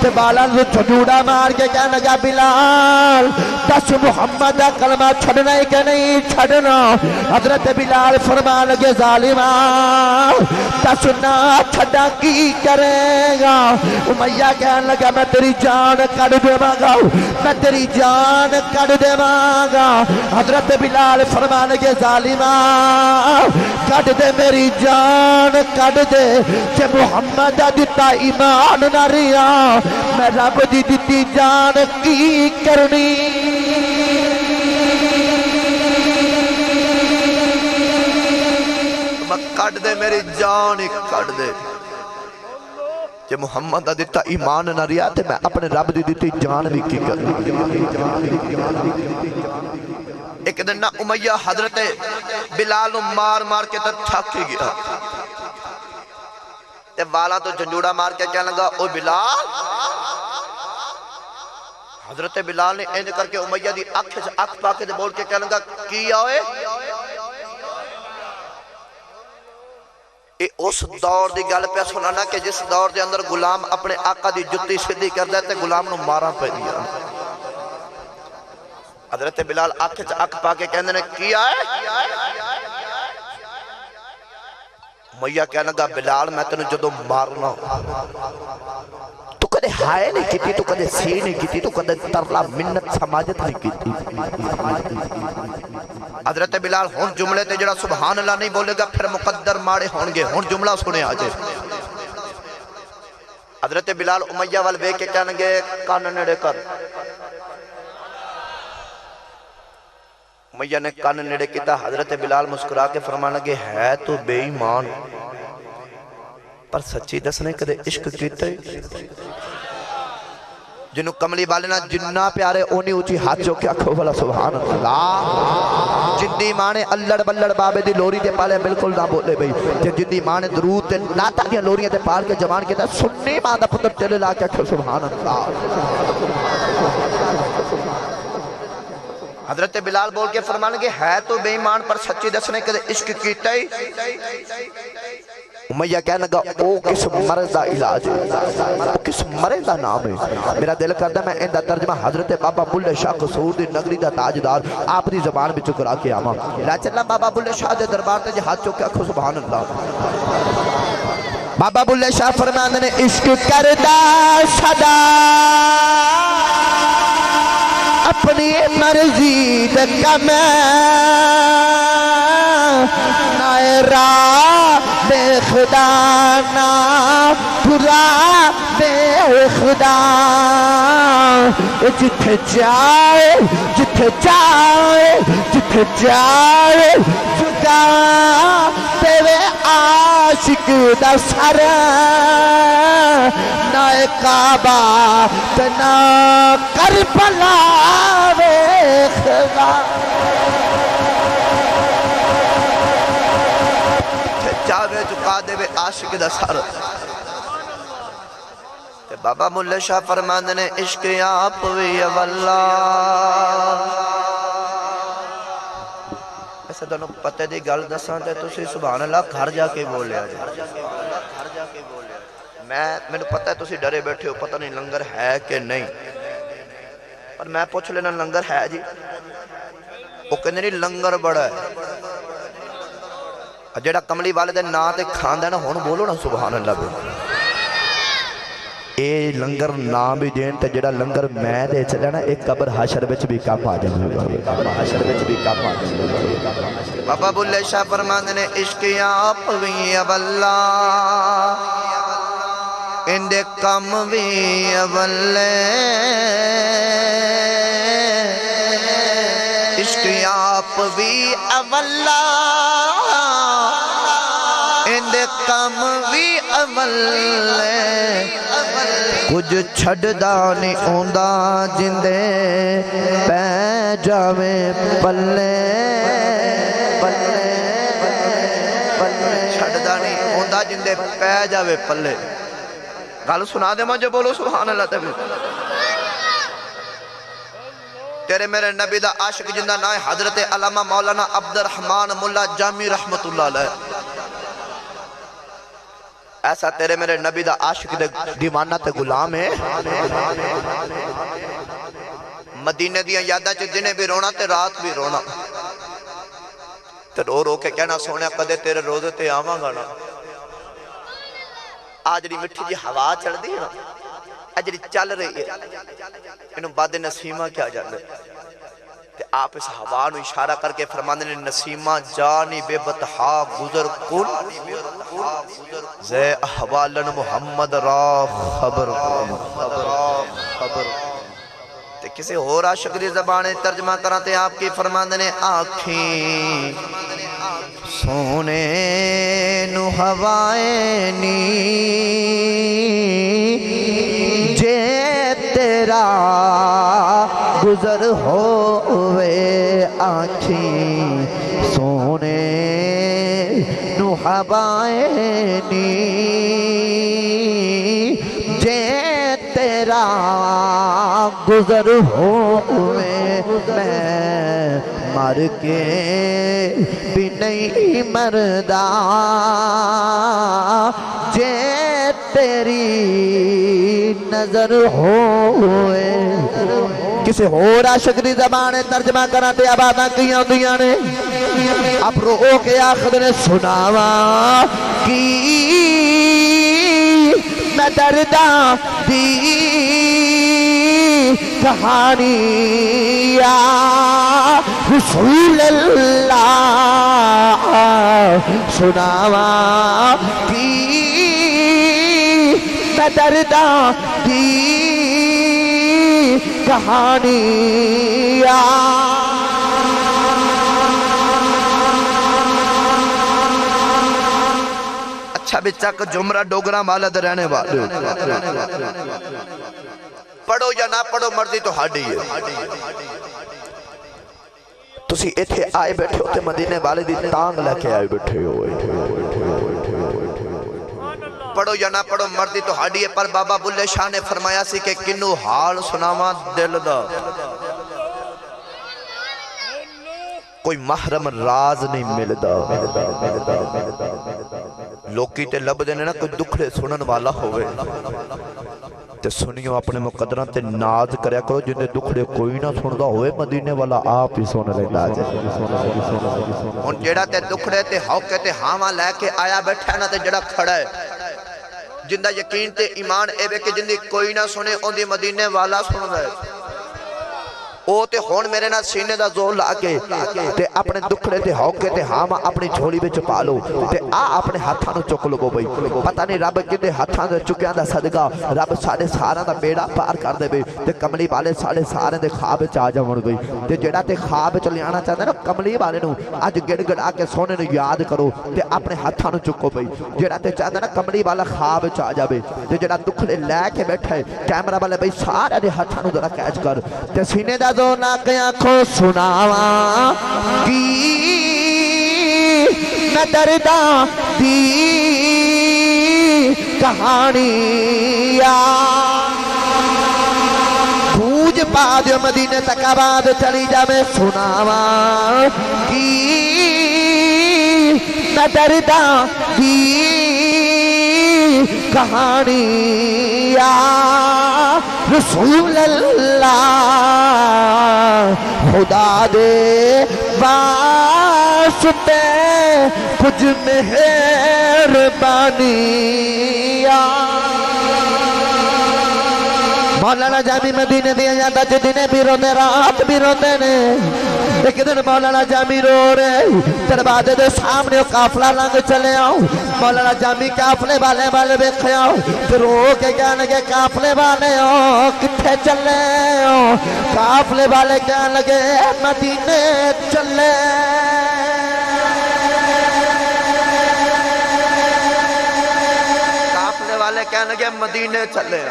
تے بالا نو چڈوڑا مار کے کہنے لگا بلال دس محمد دا کلمہ چھڑنا ہے کہ نہیں چھڑنا حضرت بلال فرمان لگے ظالمہ دس نہ چھڑا کی کرے گا امیہ کہنے لگا میں تیری جان کڑ دے مانگا میں تیری جان کڑ دے مانگا حضرت بلال فرمان لگے ظالمہ کڑ دے میری جان کڑ دے کہ محمد دا دیتا ایمان نہ ریا میں رب دی دیتی جان کی کرنی میں کٹ دے میری جان کٹ دے کہ محمد دا دیتا ایمان نہ ریا تے میں اپنے رب دی دیتی جان بھی کی کرنی ایک دن نہ امیہ حضرت بلال مار مار کے تر تھک گیا تے والا تو جھنجوڑا مار کے کہنے لگا او بلال حضرت بلال نے اینج کر کے امیہ دی اکھ پاکے دے بول کے کہنے لگا کی آئے اے اس دور دی گل پہ سنانا کہ جس دور دے اندر غلام اپنے آقا دی جتی سدھی کر دیتے غلام نو مارا پہ دیا حضرت بلال اکھ پاکے کہنے نے کی آئے امیہ کہنے لگا بلال میں تنو جدو مارنا تو کدے ہائے نہیں کیتی تو کدے سی نہیں کیتی تو کدے ترلا منت سماجت نہیں کیتی حضرت بلال ہون جملے تے جڑا سبحان اللہ نہیں بولے گا پھر مقدر ماڑے ہونگے ہون جملہ سنے آجے حضرت بلال امیہ والوے کے کہنے گے کان نڑے کر امیہ نے کان نڑے کیتا حضرت بلال مسکرا کے فرمانے لگے ہے تو بے ایمان پر سچی دسنے کدے عشق کیتا ہے جنہوں کملی والے نا جنہ پیارے اونی اونچی ہاتھ جو کیا کھو بلا سبحان اللہ جندی مانے اللڑ بلڑ بابے دی لوری دے پالے بالکل نہ بولے بھئی جندی مانے درود تے ناتا دیا لوریاں دے پال کے جوان کے تا سننی ماں دا پتر تیلے لا کیا کھو سبحان اللہ حضرت بلال بول کے فرمانے گے ہے تو بے ایمان پر سچی دسنے کے عشق کیتا ہی امیہ کہنے لگا او کس مرض دا علاج ہے او کس مرض دا نام ہے میرا دل کردہ میں اندہ ترجمہ حضرت بابا بلے شاہ قصور دی نگری دا تاجدار آپ دی زبان بھی چکرا کے آما لا چلنا بابا بلے شاہ دے دربار تے جہاد چکے اکھو سبحان اللہ بابا بلے شاہ فرمانے نے عشق کردہ صدا اپنی مرضی دکا میں نائے راہ بے خدا نا پورا بے خدا جتھے جائے جتھے جائے جتھے جائے جگہ تیرے عاشق دا سر نائے کعبہ تنا کربلا بے خدا جاوے جکا دے بے عاشق دا سر بابا ملے شاہ فرماندے نے عشق آپ وی واللہ ایسے دونوں پتے دی گل دساں تے تسی سبحان اللہ گھر جا کے بول لیا جائے میں پتہ ہے تسی ڈرے بیٹھے ہو پتہ نہیں لنگر ہے کہ نہیں پر میں پوچھ لینا لنگر ہے جی وہ کہنے نہیں لنگر بڑا ہے جیڑا کملی والے دے نا تے کھان دے نا ہون بولو نا سبحان اللہ بھی اے لنگر نا بھی دین تے جیڑا لنگر میں دے چلے نا ایک قبر حشر بچ بھی کام آ جائے حشر بچ بھی کام آ جائے بابا بلے شاہ فرماندے نے عشق آپ وی واللہ اندے کم وی واللہ عشق آپ وی واللہ اندے کم وی واللہ کچھ چھڑ دانی اوندہ جندے پہ جاوے پلے چھڑ دانی اوندہ جندے پہ جاوے پلے گالو سنا دے مجھے بولو سبحان اللہ تبھی تیرے میرے نبی دا عاشق جندہ نائے حضرت علامہ مولانا عبدالرحمن ملا جامی رحمت اللہ علیہ ایسا تیرے میرے نبی دا عاشق دیوانہ تے غلام ہے مدینہ دیا یادہ چے دنے بھی رونا تے رات بھی رونا تے رو رو کے کہنا سونے قدے تیرے روزے تے آماں گانا آج ری مٹھی جی ہوا چڑھ دی ہے نا آج ری چل رہی ہے انہوں بعد نسیمہ کیا جاندے تے آپ اس ہوا نو اشارہ کر کے فرماندے نے نسیمہ جانی بے بتہا گزر کن زے احوالن محمد را خبر تے کسی اور عاشق دی زبانے ترجمہ کراتے آپ کی فرماندے نے آنکھیں سونے نو ہوائے نی جے تیرا گزر ہوئے آنکھیں سونے نو ہوائے نی جے تیرا گزر ہوئے میں مر کے بھی نہیں مردہ جے تیری نظر ہوئے کسی اور عاشق دی زبان ترجمہ کراتے آباداں کیاں دیاں نے اب رو کے آخر نے سناوا کی میں درداں دی کہانی یا رسول اللہ سناوا کی میں درداں دی کہانی یا اچھا بچہ کا جمرہ ڈوگرہ مالد رہنے والے پڑھو یا نہ پڑھو مرضی تو ہاڑی ہے تسی ایتھے آئے بیٹھے ہوتے مدینے والے دی تانگ لے کے آئے بیٹھے ہوئے پڑھو یا نہ پڑھو مرضی تو ہاڑی ہے پر بابا بلے شاہ نے فرمایا سی کہ کنو حال سناواں دل دا کوئی محرم راز نہیں ملدا لوکی تے لب دینے نا کوئی دکھڑے سنن والا ہوئے تے سنیوں اپنے مقدران تے ناز کریا کرو جن دے دکھڑے کوئی نہ سندا ہوئے مدینے والا آپ ہی سن لینا جائے ان جڑا تے دکھڑے تے ہوکے تے ہاں لے کے آیا بیٹھا نا تے جڑا کھڑا ہے جندہ یقین تے ایمان اے بے کہ جندی کوئی نہ سنے ان دی مدینے والا سن رہے او تے ہون میرے نا سینے دا زور لاکے تے اپنے دکھڑے تے ہوکے تے ہاں اپنی جھولی بے چپا لو تے اپنے ہاتھاں نو چک لو بھئی پتہ نہیں رب کدے ہاتھاں دے چکیاں دا صدقہ رب ساڑے ساراں دا بیڑا پار کر دے بے تے کملی والے ساڑے سارے دے خواب چ آ جاون گئی تے جڑا تے خواب چ لیانا چاہندا نا کملی والے نو اج گڑ گڑا کے سونے نو یاد کرو تے اپنے ہاتھاں نو چکو بھئی جڑا تے چاہندا نا کملی والا خواب چ آ جاوے تے جڑا دکھڑے لے کے بیٹھا ہے کیمرہ والے بھئی سارے دے ہاتھاں نو ذرا کیچ کر تے سینے دا دو نہ کہ آنکھوں سناواں کی میں درداں دی کہانی یا بھوج پا دیو مدینے تک آباد چلی جا میں سناواں کی میں درداں دی کہانی یا رسول اللہ خدا دے واسطے کچھ مہربانی یا مولانا جامی مدینے دیا جاتا جدینے بھی روتے رات بھی روتے نے ایک دن مولانا جامی رو رہے دروازے دے سامنے قافلہ لنگ چلے آؤں مولانا جامی قافلے والے بیکھے آؤں پھر رو کے کہنے لگے قافلے والے کتھے چلے قافلے والے کہنے لگے مدینے چلے قافلے والے کہنے لگے مدینے چلے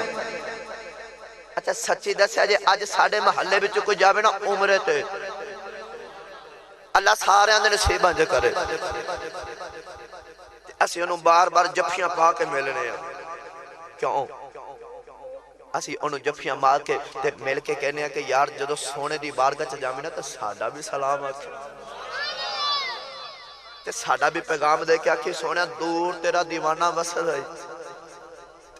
اچھا سچی دسیا جے آج ساڑھے محلے بچ کوئی جاوے نا عمرے تے اللہ سارے آندے نصیباں جے کرے اسی انہوں بار بار جفیاں پا کے ملنے ہیں کیوں اسی انہوں جفیاں مار کے مل کے کہنے ہیں کہ یار جدو سونے دی بارگاہ چ جاویں نا تے ساڈا بھی سلام آکھے تے ساڈا بھی پیغام دے کے آکھے سونے دور تیرا دیوانہ وسل ہے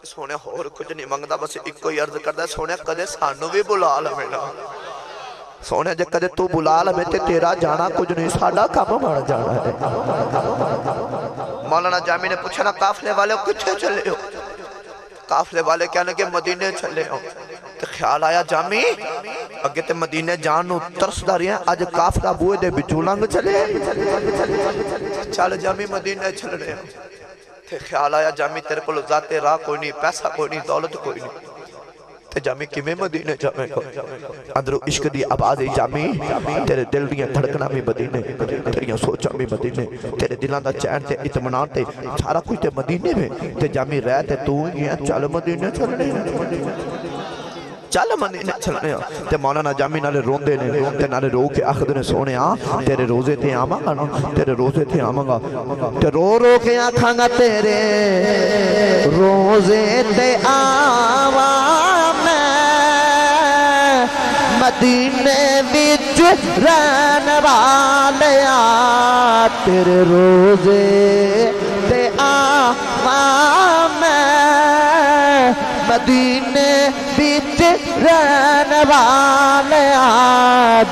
سونے اور کچھ نہیں منگدا بس ایک کوئی عرض کردا سونے کدے سانو بھی بلا لوینا سونے جے کدے تو بلا لوے تے تیرا جانا کچھ نہیں ساڈا کام بن جانا ہے مولانا جامی نے پوچھا نا قافلے والے کتھے چلے ہو قافلے والے کہنے کہ مدینے چلے ہو تے خیال آیا جامی اگے تے مدینے جان نو ترس دا رہے ہیں اج قافلہ بوئے دے بچو لنگ چلے چل جامی مدینے چل رہے ہیں تے خیال آیا جامی تیرے کو ذات راہ کوئی نہیں پیسہ کوئی نہیں دولت کوئی نہیں تے جامی کمیں مدینے جامے کو اندرو عشق دی آواز جامی تیرے دل دیاں دھڑکنا بھی مدینے تیریاں سوچاں بھی مدینے تیرے دلان دا چین تے اطمینان تے سارا کچھ تے مدینے میں تے جامی رہ تے تو ہی ہیں چل مدینے چلنے چل مدینے چلنے تے مولانا جامی نالے روندے نے تے نالے رو کے آخد نے سونے تیرے روزے تے آماں گا نا تیرے روزے تے آماں گا تے رو کے آکھاں گا تیرے روزے تے آماں میں مدینے وچ رہن والے تیرے روزے تے آماں میں مدینے بیچ رہنے والے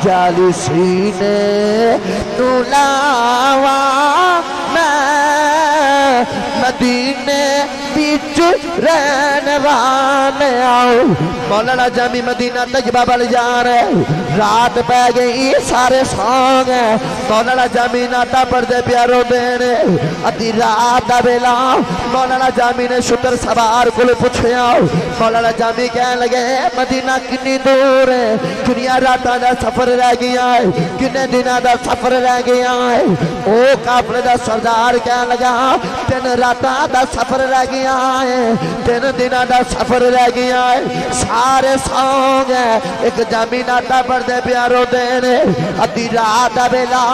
جالی سینے نو لاوا میں مدینے بیچ رہنے والے مولانا جامی مدینہ طیبہ بل جا رہے رات پہ گئی سارے سو گئے مولانا جامی ناتا پردے پیارو دینے ادھی رات دا بیلا مولانا جامی نے شتر سوار کل پوچھیا مولانا جامی کہنے لگے مدینہ کنی دور ہے کنیا راتاں دا سفر رہ گیا ہے کنے دنہ دا سفر رہ گیا ہے او کافلے دا سردار کہنے لگا 3 راتاں دا سفر رہ گیا ہے 3 دنہ دا سفر رہ گیا ہے سارے سو گئے ایک جامی ناتا پردے پیارو دینے ادھی رات دا بیلا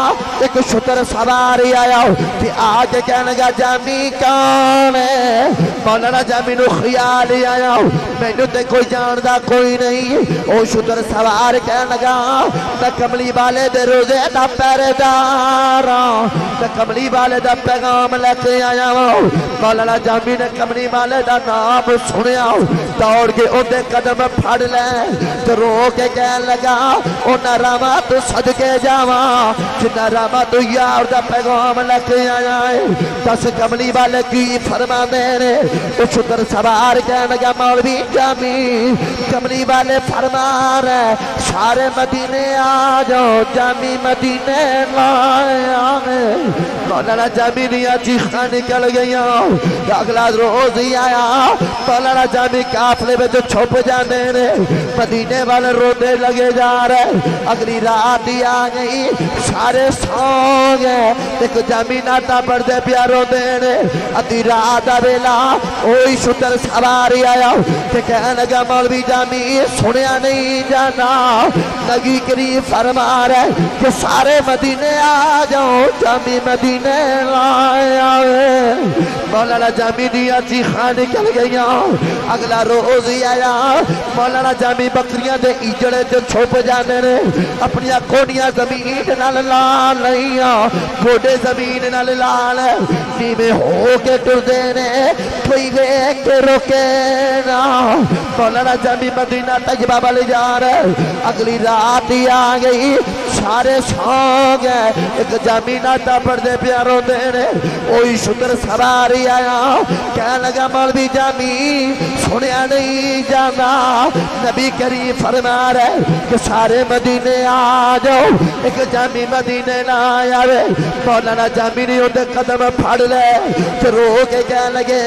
ایک شتر سواری آیا کہ آگے کہنے لگا جامی کون ہے مولانا جامی نو خیال ہی آیا میں نے تے کوئی جاندہ کوئی نہیں او شتر سوار کہنے لگا میں کملی والے دے روزے دا پیرے دارا میں کملی والے دا پیغام لے کے آیا مولانا جامی نے کملی والے دا نام سنیا دوڑ کے او دے قدم پھڑ لے تو رو کے کہنے لگا او نراما تو صدقے جاوا جنا راما تو یار دا پیغام لے کے آیا ہے دس کملی والے کی فرما دینے او شتر سوار کہنے لگا مولوی جامی کملی والے فرما رہے سارے مدینے آ جاؤ جامی مدینے لائے آنے مولانا جامی نیا چیخاں نکل گیا اگلا روز ہی آیا مولانا جامی کافلے میں جو چھپ جانے نے مدینے والے رونے لگے جا رہے اگلی رات ہی آ گئی سارے سو گئے ایک جامی ناتا پردے پیارو دینے ادھی رات بیلا اوہی شتر سواری آیا کہ کہنے لگا مولوی جامی سنیا نہیں جانا نگی کریم فرما رہے کہ سارے مدینے آ جاؤ جامی مدینے لائے آئے مولانا جامی دیا چیخاں نکل گیا اگلا روز ہی آیا مولانا جامی بکریاں دے ایجڑے جو چھپ جانے نے اپنی کونیاں زمین نال لال لئیاں گوڑے زمین نال لال نیمے ہو کے ٹر دینے کوئی ویک کے روکے نا مولانا جامی مدینہ طیبہ بل جا رہے اگلی رات ہی آ گئی سارے سو گئے ایک جامی ناتا پردے پیارو دینے اوہی شتر سواری آیا کہنے لگا مولوی جامی سنیا نہیں جانا نبی کریم فرما رہے کہ سارے مدینے آ جاؤ ایک جامی مدینے نہ آیا رہے مولانا جامی نے اندھے قدم پھڑ لے کہ رو کے کہنے لگے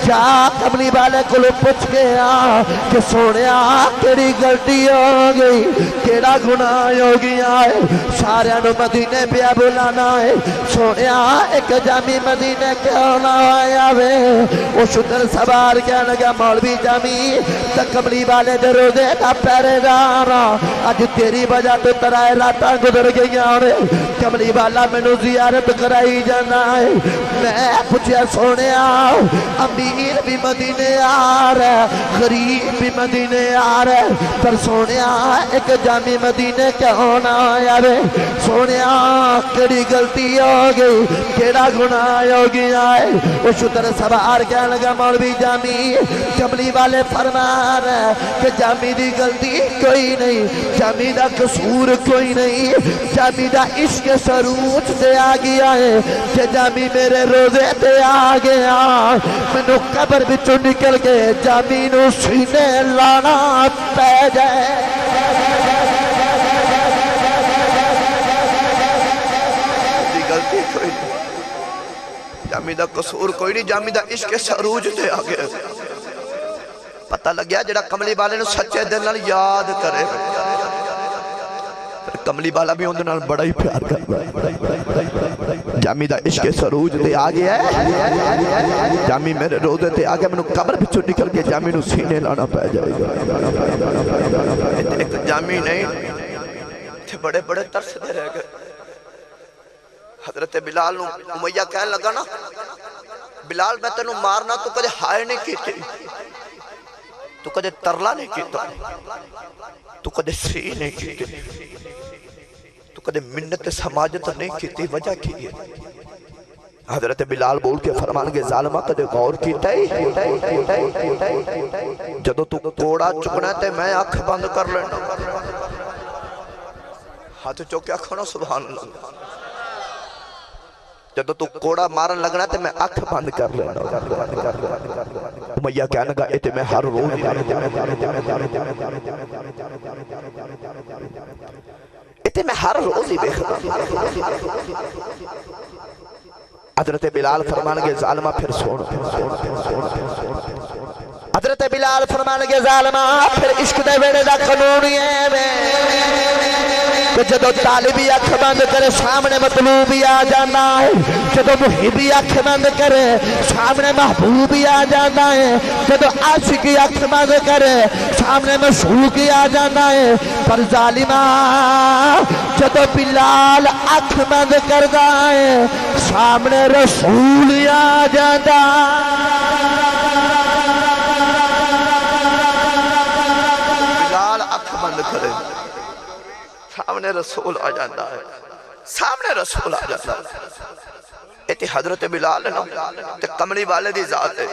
جا کملی والے کو پوچھ گیا کہ سونیا کیڑی غلطی ہو گئی کیڑا گناہ ہو گیا ہے سارے انو مدینے پہ بلانا ہے سونیا ایک جامی مدینے کیوں نہ آیا وے وہ شتر سوار کہنے لگا مولوی جامی تک کملی والے دے روزے دا پیرے دارا آج تیری وجہ تو ترائے راتاں گزر گیا کملی والا میں نو زیارت کرائی جانا ہے میں پوچھیا سونیا امیر بھی مدینے آ رہے غریب بھی مدینے آ رہے پر سونیا ایک جامی مدینے کیوں نہ آیا رہے سونیا کیڑی غلطی ہو گئی کیڑا گناہ ہو گیا ہے وہ شتر سوار کہنے لگا مولوی جامی کملی والے فرما رہے کہ جامی دی غلطی کوئی نہیں جامی دا قصور کوئی نہیں جامی دا عشق سروج سے آ گیا ہے کہ جامی میرے روزے تے آ گیا میں نو قبر بچوں نکل کے جامی نو سینے لانا پہ جائے غلطی کوئی نہیں جامی دا قصور کوئی نہیں جامی دا عشق سروج تے آ گیا پتہ لگ گیا جڑا کملی والے نو سچے دل نال یاد کرے کملی والا بھی اندر نال بڑا ہی پیار کرتا جامی دا عشق سروج تے آ گیا ہے جامی میرے روزے تے آ گیا میں نو قبر بچوں نکل کے جامی نو سینے لانا پہ جائے گا ایک جامی نہیں تھے بڑے بڑے ترس دے رہ گئے حضرت بلال نو امیہ کہنے لگا نا بلال میں تینوں مارنا تو کدے ہائے نہیں کیتے تو کدے ترلا نہیں کیتا تو کدے سی نہیں کیتے تو کدے منت سماجت نہیں کیتی وجہ کی ہے حضرت بلال بول کے فرمان کے ظالمہ کدے غور کیتا ہے جدو تو کوڑا چکنا تے میں آنکھ بند کر لینا ہاتھ چوکے آنکھنا سبحان اللہ جدو تو کوڑا مارن لگنا تے میں آنکھ بند کر لینا امیہ کہنے گا اتے میں ہر روز اتے میں ہر روز ہی بیخدا حضرت بلال فرمان کے ظالمہ پھر سوڑ حضرت بلال فرمان کے ظالمہ پھر عشق دے ویڑے دا قانونی ہے کہ جدو طالبی اکھ بند کرے سامنے مطلوبی آ جانا ہے جدو محبی اکھ بند کرے سامنے محبوبی آ جانا ہے جدو عاشقی اکھ بند کرے سامنے مشوقی آ جانا ہے پر ظالمہ جدو بلال اکھ بند کردا ہے سامنے رسول آ جانا بلال اکھ بند کرے سامنے رسول آ جاتا ہے سامنے رسول آ جاتا ہے ایتی حضرت بلال ہے نا تے کملی والے دی ذات ہے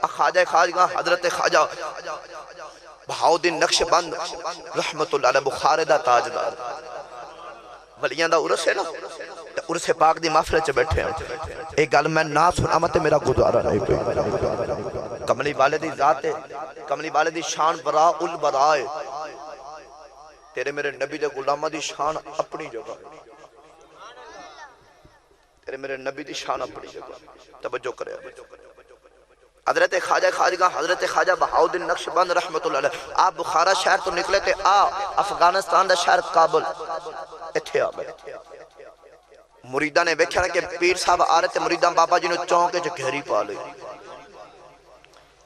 خواجہ خواجہ حضرت خواجہ بہاؤدین نقش بند رحمت اللہ علیہ بخارے دا تاجدار ولیاں دا عرص ہے نا عرص پاک دی محفل چ بیٹھے ہیں ایک گل میں نہ سنا مت میرا گزارا نہیں پہ کملی والے دی ذات ہے کملی والے دی شان براء البراء تیرے میرے نبی دے غلامہ دی شان اپنی جگہ تیرے میرے نبی دی شان اپنی جگہ توجہ کرے حضرت خواجہ خواجہ حضرت خواجہ بہاؤدین نقش بند رحمت اللہ علیہ آپ بخارا شہر تو نکلے تھے افغانستان دا شہر کابل اتھے آ گئے مریدہ نے بیکھا نا کہ پیر صاحب آ رہے تھے مریدہ بابا جی نے چونکے جو گھری پا لے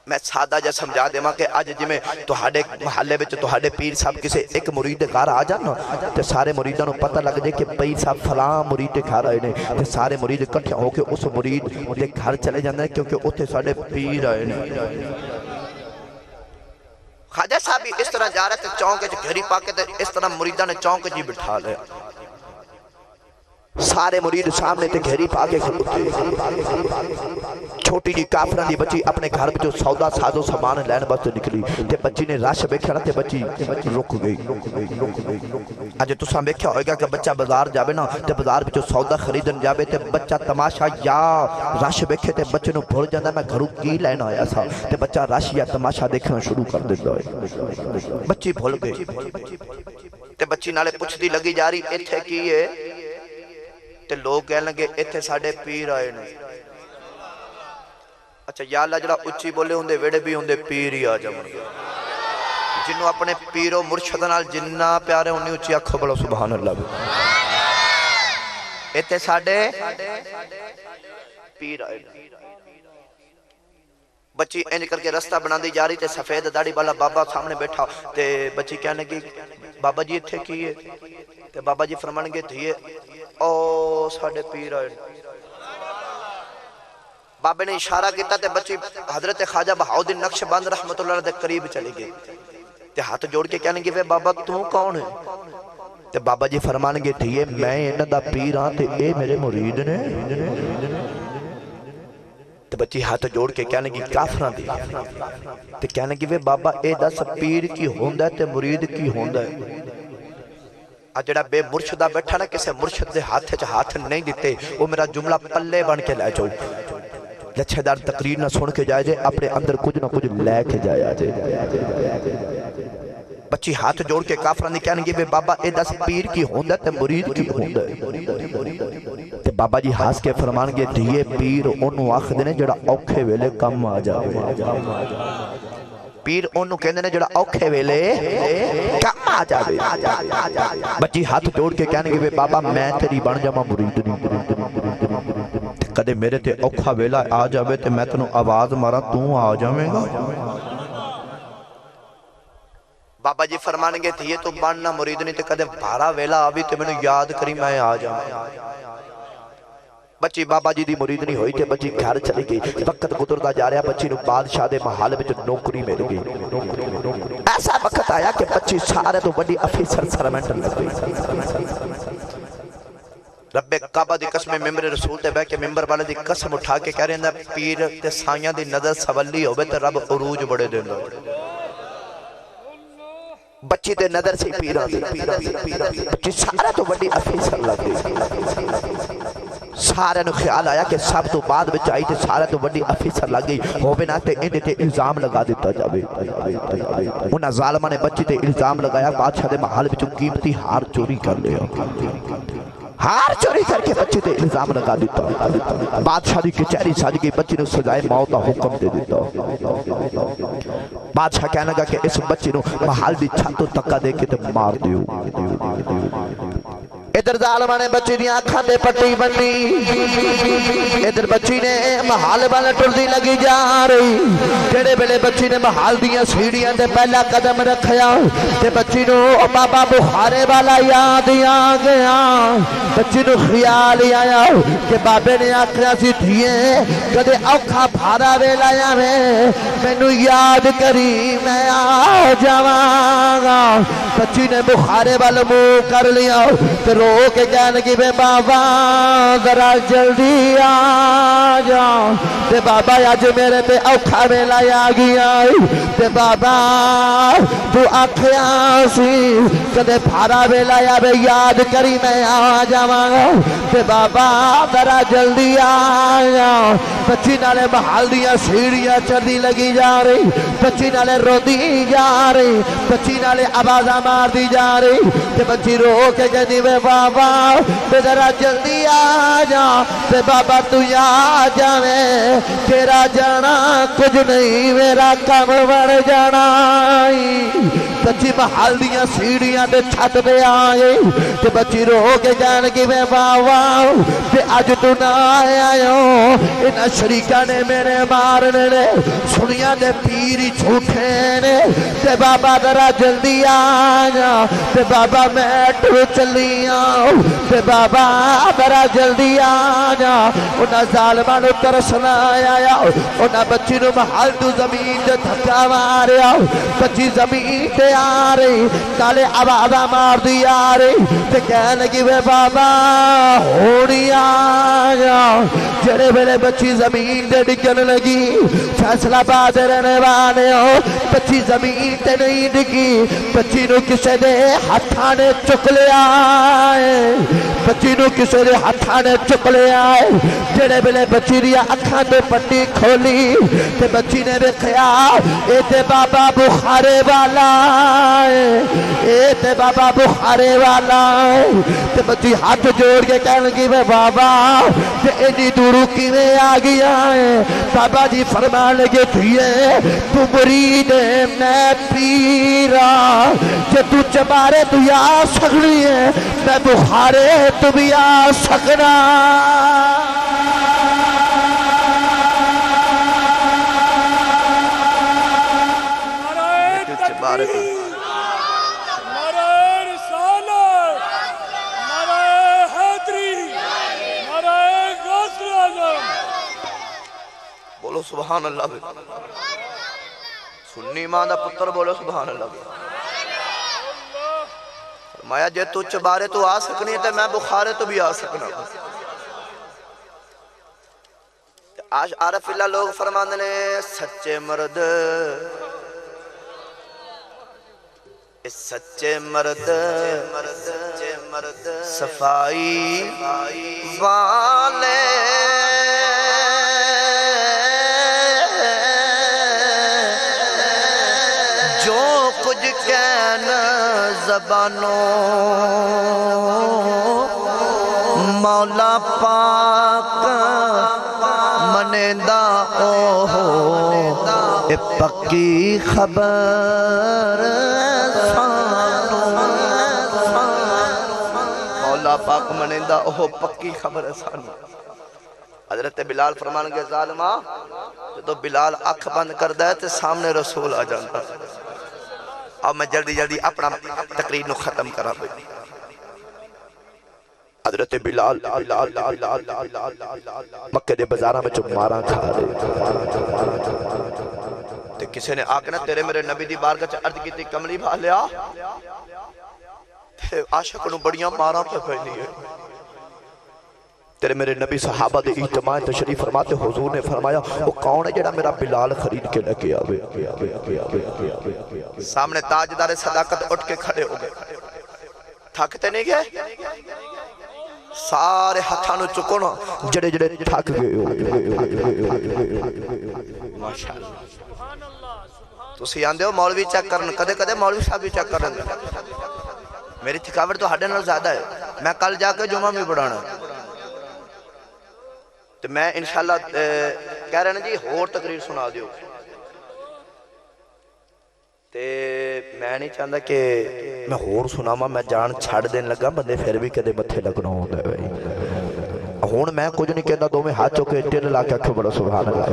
میں سادہ جا سمجھا دے ماں کہ آج جی میں توہاڑے محلے بچ توہاڑے پیر صاحب کسے ایک مرید گھر آ جانا تے سارے مریدوں نے پتہ لگ جائے کہ پیر صاحب فلاں مرید گھر آئے نے تے سارے مرید کٹھے ہو کے اس مرید دے گھر چلے جاندے ہیں کیونکہ اتھے سارے پیر آئے نے خواجہ صاحب اس طرح جا رہے تھے چونکے جو گھری پا کے تے اس طرح مریدہ نے چونکے جی بٹھا لے سارے مرید سامنے تے گھری پا کے چھوٹی جی کافران دی بچی اپنے گھر میں جو سودا سازو سامان لین بس نکلی تے بچی نے راش بیکھا تے بچی رک گئی آج تو ساں بیکھا ہوئے گا کہ بچہ بازار جاوے نا تے بازار میں جو سودا خریدن جاوے تے بچہ تماشا یا راش بیکھے تے بچے نو بھول جاندہ میں گھروں کی لین آیا سا تے بچہ راش یا تماشا دیکھنا شروع کر دیتا ہے بچی بھول گئی تے بچی نالے پوچھ دی لگی جاری ایتھے کی ہے تے لوگ کہنے لگے ایتھے ساڑھے پیر آئے نے اچھا یا اللہ جڑا اچھی بولے ہوندے ویڑے بھی ہوندے پیر ہی آ جاؤں جنہوں اپنے پیروں مرشدنال جنہ پیارے انہیں اچھی اکھو بلو سبحان اللہ ایتھے ساڑھے پیر آئے نے بچی انج کر کے رستہ بنا دی جاری تے سفید داڑی والا بابا سامنے بیٹھا تے بچی کہنے کی بابا جی اتھے کیے تے بابا جی فرمان گے تھیے او ساڑھے پیر آئے بابے نے اشارہ کیتا تے بچی حضرت خواجہ بہاؤدین نقش بند رحمت اللہ علیہ قریب چلے گئے تے ہاتھ جوڑ کے کہنے گے بابا تو کون ہے تے بابا جی فرمان گے تھیے میں انہ دا پیر ہاں تے اے میرے مرید نے تے بچی ہاتھ جوڑ کے کہنے گی کافران دی تے کہنے گے بابا اے دس پیر کی ہوندہ تے مرید کی ہوندہ ہے جڑا بے مرشدہ بیٹھا نا کسے مرشد دے ہاتھ نہیں دیتے وہ میرا جملہ پلے بن کے لے جاؤ لچھے دار تقریر نہ سن کے جائے جائے اپنے اندر کچھ نہ کچھ لے کے جائے بچی ہاتھ جوڑ کے کافران دی کہنے گی بابا اے دس پیر کی ہوندہ تے مرید کی ہوندہ تے بابا جی ہاس کے فرمان گے دیئے پیر انہوں آخ دینے جڑا اوکھے ویلے کم آ جائے پیر انہوں کہنے نے جڑا اوکھے ویلے کم آ جائے بچی ہاتھ جوڑ کے کہنے گے بابا میں تیری بن جاما مرید نہیں کدے میرے تے اوکھا ویلا آ جاوے تے میں تنوں آواز مارا تو آ جاویں گا بابا جی فرمانے گے تھے تو بننا مرید نہیں تے کدے بھارا ویلا آوی تے میں نے یاد کری میں آ جاویں بچی بابا جی دی مرید نہیں ہوئی تے بچی گھر چلی گئی وقت گزرتا جا رہا بچی نو بادشاہ دے محل میں جو نوکری مل گئی ایسا وقت آیا کہ بچی سارے تو بڑی افیسر سرمنٹ لگ گئی رب کعبہ دی قسم ممبر رسول تے بہ کے ممبر والے دی قسم اٹھا کے کہہ رہے ہیں پیر تے سائیاں دی نظر سولی ہوئے تے رب عروج بڑے دینا بچی تے نظر سی پیران دی بچی سارا تو بڑی افیسر لگی سارے نو خیال آیا کہ سب تو بعد بچ آئی تے سارے تو بڑی افیسر لگی ہو بنا تے انہیں تے الزام لگا دیتا جاوے انہاں ظالمہ نے بچی تے الزام لگایا بادشاہ دے محل بچوں قیمتی ہار چوری کر لیا ہار چوری کر کے بچی تے الزام لگا دیتا بادشاہ دی کچہری سج گئی بچی نو سزائے موت دا حکم دے دیتا بادشاہ کہنے لگا کہ اس بچی نو محل دی چھتوں تکا دے کے تے مار دیو ادھر ظالمہ نے بچی دی آنکھاں دے پٹی بنی ادھر بچی نے محل والا ٹردی لگی جا رہی جڑے بلے بچی نے محل دیاں سیڑھیاں دے پہلا قدم رکھیا تے بچی نو بابا بخارے والا یاد آ گیا بچی نو خیال ہی آیا کہ بابے نے آکھیا سی تھیے کدے اوکھا بھارا ویلا یا مینوں یاد کری میں آ جاواں گا بچی نے بخارے والا منہ کر لیا تے رو کے کہنے کی بے بابا ذرا جلدی آ جا تے بابا آج میرے پہ اوکھا ویلا آ گیا تے بابا تو آکھیا سی کدے بھارا ویلا یا بے یاد کری میں آ جاواں گا تے بابا ذرا جلدی آ جا بچی نالے محل دیاں سیڑھیاں چڑھدی لگی جا رہی بچی نالے روندی جا رہی بچی نالے آوازاں مار دی جا رہی تے بچی رو کے کہنی وے بابا تے ذرا جلدی آ جا تے بابا تو آ جاویں تیرا جانا کچھ نہیں میرا کام بڑھ جانا بچی محل دیاں سیڑھیاں تے چھت پہ آئے تے بچی رو کے کہنے کی میں بابا تے اج تو نہ آیا انہاں شریکاں نے میرے مارنے نے سنیاں دے پیری جھوٹے نے تے بابا ذرا جلدی آ جا تے بابا میں ٹر چلی آؤں تے بابا ذرا جلدی آ جا انہاں ظالماں نو ترسنا آیا انہاں بچی نو محل تو زمین تے دھکا ماریا بچی زمین تے آ رہی نالے آوازاں مار دی آ رہی تے کہنے لگی وے بابا ہونی آ جا جڑے ویلے بچی زمین تے ڈگن لگی فیصلہ باد رہنے والے ہو بچی زمین تے نہیں ڈگی بچی نو کسے دے ہتھاں نے چک لیا بچی نو کسے دے ہتھاں نے چک لیا جڑے ویلے بچی دی اکھاں تے پٹی کھولی تے بچی نے ویکھیا اے تے بابا بخارے والا اے تے بابا بخارے والا تے بچی ہاتھ جوڑ کے کہنے لگی میں بابا تے اینی دورو کیویں آ گیا ہے بابا جی فرمان لگے تھیے تو مرید میں پیرا کہ تو چبارے تو آ سکنی ہے میں بخارے تو بھی آ سکنا بولو سبحان اللہ بھی سنی ماں دا پتر بولو سبحان اللہ بھی فرمایا جے تو چبارے تو آ سکنی ہے تو میں بخارے تو بھی آ سکنا آج عارف اللہ لوگ فرماندے نے سچے مرد سچے مرد صفائی والے جو کچھ کہنا زبانوں مولا پاک منیندہ اوہ اے پکی خبر مولا پاک منیندہ اوہ پکی خبر سانو حضرت بلال فرمان کے ظالمہ تو بلال آنکھ بند کر دے تو سامنے رسول آ جاتا اب میں جلدی جلدی اپنا تقریر نو ختم کرا حضرت بلال مکہ دے بازاراں میں ماراں کھا رہے تے کسی نے آکنا تیرے میرے نبی دی بارگاہ چ عرض کیتی کملی بھا لیا تے عاشق نو بڑیاں ماراں پہ پہنی ہے تیرے میرے نبی صحابہ دے اجتماع تشریف فرماتے حضور نے فرمایا وہ کون ہے جڑا میرا بلال خرید کے لے کے آوے. سامنے تاجدار صداقت اٹھ کے کھڑے ہو گئے. تھکتے نہیں گئے؟ سارے ہتھانو چکونا جڑے جڑے تھک گئے ہو. ماشاءاللہ تسی آندے ہو مولوی چیک کرن، کدے کدے مولوی صاحب بھی چیک کرن. میری تھکاوٹ تو ہڈے نال زیادہ ہے. میں کل جا کے جمعہ میں پڑھانا تو میں انشاءاللہ کہہ رہے ہیں جی اور تقریر سنا دیو. تے میں نہیں چاہتا کہ میں اور سناما میں جان چھڑ دین لگا بندے پھر بھی کدے متھے لگنا ہوتا ہے. ہون میں کچھ نہیں کہنا دو میں ہاتھ چوکے ٹیر لاکھ اکھو بڑا سبحان اللہ.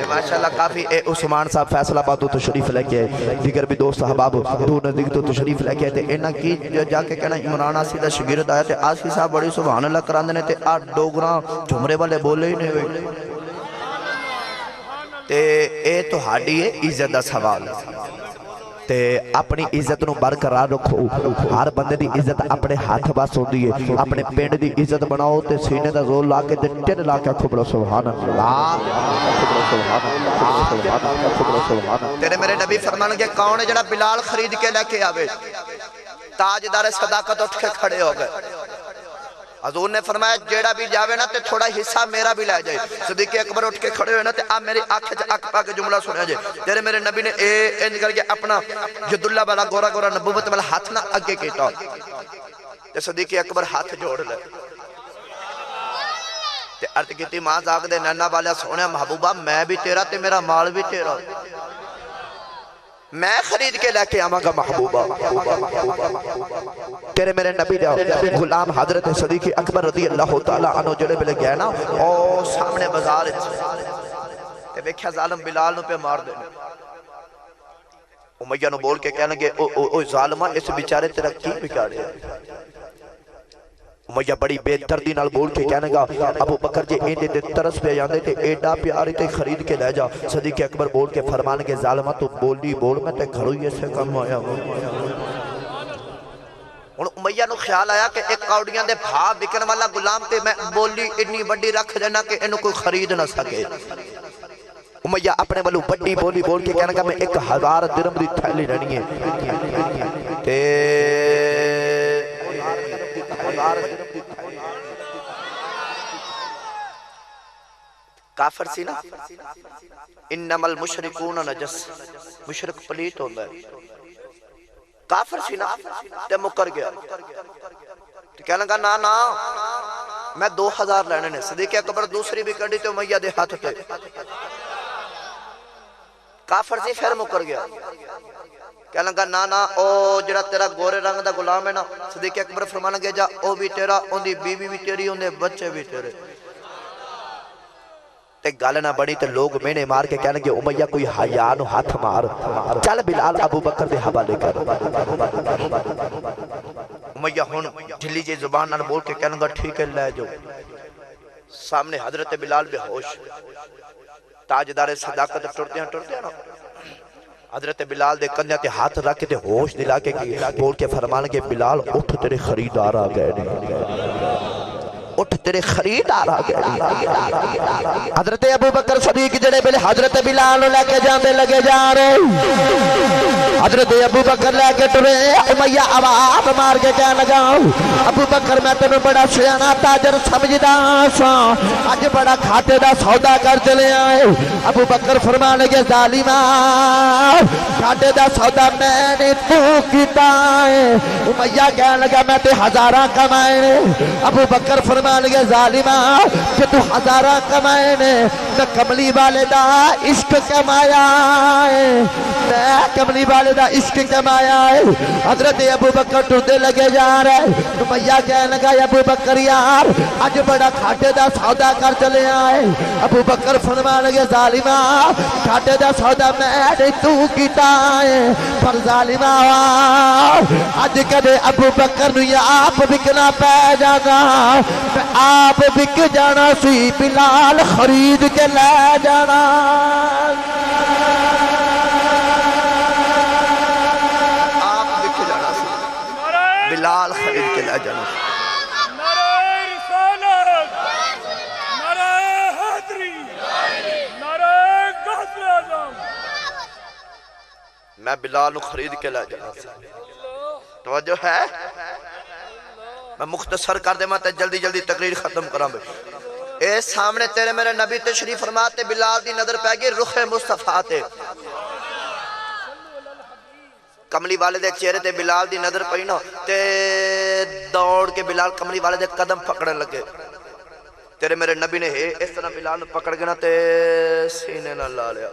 ماشاءاللہ کافی عثمان صاحب فیصل آباد تو تشریف لے کے دیگر بھی دوست احباب دور نزدیک تو تشریف لے کے تے انہاں کی جا کے کہنا عمران آسی دا شاگرد آیا تے آسی صاحب بڑی سبحان اللہ کراندے نے تے آ ڈوگراں جھمرے والے بولے ہی نہیں ہوئے. تے اے تو ہاڈی ہے عزت دا سوال تے اپنی عزت نو برقرار رکھو. ہر بندے دی عزت اپنے ہاتھ بس ہوندی ہے. اپنے پنڈ دی عزت بناؤ تے سینے دا زور لا کے تے ٹر لا کے آکھو بڑا سبحان اللہ. تیرے میرے نبی فرمان کے کون ہے جڑا بلال خرید کے لے کے آوے؟ تاجدار صداقت اٹھ کے کھڑے ہو گئے. حضور نے فرمایا جیڑا بھی جاوے نا تے تھوڑا حصہ میرا بھی لے جائے. صدیق اکبر اٹھ کے کھڑے ہوئے نا تے آپ میری آنکھ پا کے جملہ سنے جائے. تیرے میرے نبی نے اے نکل کے اپنا جد اللہ والا گورا گورا نبوت والا ہاتھ نہ اگے کیتا تے صدیق اکبر ہاتھ جوڑ لے تے عرض کیتی ماں زاگ دے نانا والا سونے محبوبہ میں بھی تیرا تے میرا مال بھی تیرا. میں خرید کے لے کے آماں گا محبوبہ. تیرے میرے نبی دے غلام حضرت صدیق اکبر رضی اللہ تعالیٰ عنہ جڑے بلے گئے نا او سامنے بازار تے بیکھیا ظالم بلال نو پہ مار دے. امیہ نو بول کے کہنے گے او ظالمہ اس بیچارے تیرا کی بگاڑے. امیہ بڑی بے دردی نال بول کے کہنے گا ابو بکر جے ایندے تے ترس پہ جاندے تے ایڈا پیاری تے خرید کے لے جا. صدیق اکبر بول کے فرمان کے ظالمہ تو بولی بول میں تے گھروں یہ سے کم آیا ہوں. امیہ نو خیال آیا کہ ایک کاؤڑیاں دے بھا بکن والا غلام تے میں بولی اتنی بڑی رکھ دینا کہ انہوں کوئی خرید نہ سکے. امیہ اپنے والو بڑی بولی بول کے کہنے گا میں 1000 درم دی تھیلی رہنی ہے تے کافر سی نا انما المشرکون نجس. مشرک پلیت ہوتا ہے. کافر سی نا تے مکر گیا تے کہنے لگا نا نا میں 2000 لینے نے. صدیق اکبر دوسری بھی کڑی تے امیہ دے ہاتھ تے کافر سی پھر مکر گیا. کہنے لگا نا نا او جڑا تیرا گورے رنگ دا غلام ہے نا. صدیق اکبر فرمانا گے جا او بھی تیرا ان دی بیوی بھی تیری ان دے بچے بھی تیرے. تے گالے نہ بڑی تے لوگ میں نے مار کے کہنے گے امیہ کوئی حیاء نو ہاتھ مار. چل بلال ابو بکر دے حوالے کر. امیہ ہون ڈھلی جی زبان نہ بول کے کہنے گا ٹھیک ہے لے جو. سامنے حضرت بلال بے ہوش تاجدار صداقت ٹرتے ہیں نا. حضرت بلال دے کندھے تے ہاتھ رکھ کے تے ہوش دلا کے بول کے فرمان کے بلال اٹھ تیرے خریدار آ گئے نہیں. اٹھ تیرے خریدار آ گئے. حضرت ابو بکر صدیق جڑے بلے حضرت بلال لے کے جاندے لگے جا رہے. حضرت ابو بکر لے کے ٹرے. امیہ آواز مار کے کہنے لگا ابو بکر میں تینوں بڑا سیانا تاجر سمجھدا سا اج بڑا کھاٹے دا سودا کر چلے آئے. ابو بکر فرمان لگے ظالما کھاٹے دا سودا میں نے تو کیتا ہے. امیہ کہنے لگا میں تے 1000 کمائے نے. ابو بکر فرمان لگے ظالما کہ تو 1000 کمائے نے میں کملی والے دا عشق کمایا ہے. میں کملی والے دا عشق کمایا ہے. حضرت ابو بکر ٹردے لگے جا رہے. امیہ کہنے لگا ابو بکر یار اج بڑا کھاٹے دا سودا کر چلے آئے. ابو بکر فرمان لگے ظالما کھاٹے دا سودا میں نے تو کیتا ہے. پر ظالما اج کدے ابو بکر نو یا آپ بکنا پہ جانا آپ بک جانا سی بلال خرید کے لے جانا. آپ بک جانا سی بلال خرید کے لے جانا. میں بلال نو خرید کے لے جانا سی توجہ ہے میں مختصر کر دے میں جلدی جلدی تقریر ختم کراں اے سامنے تیرے میرے نبی تشریف فرماتے بلال دی نظر پہ گئی رخ مصطفیٰ تے کملی والے دے چہرے تے بلال دی نظر پئی نا تے دوڑ کے بلال کملی والے دے قدم پکڑنے لگے تیرے میرے نبی نے اس طرح بلال نو پکڑ کے نا تے سینے نہ لا لیا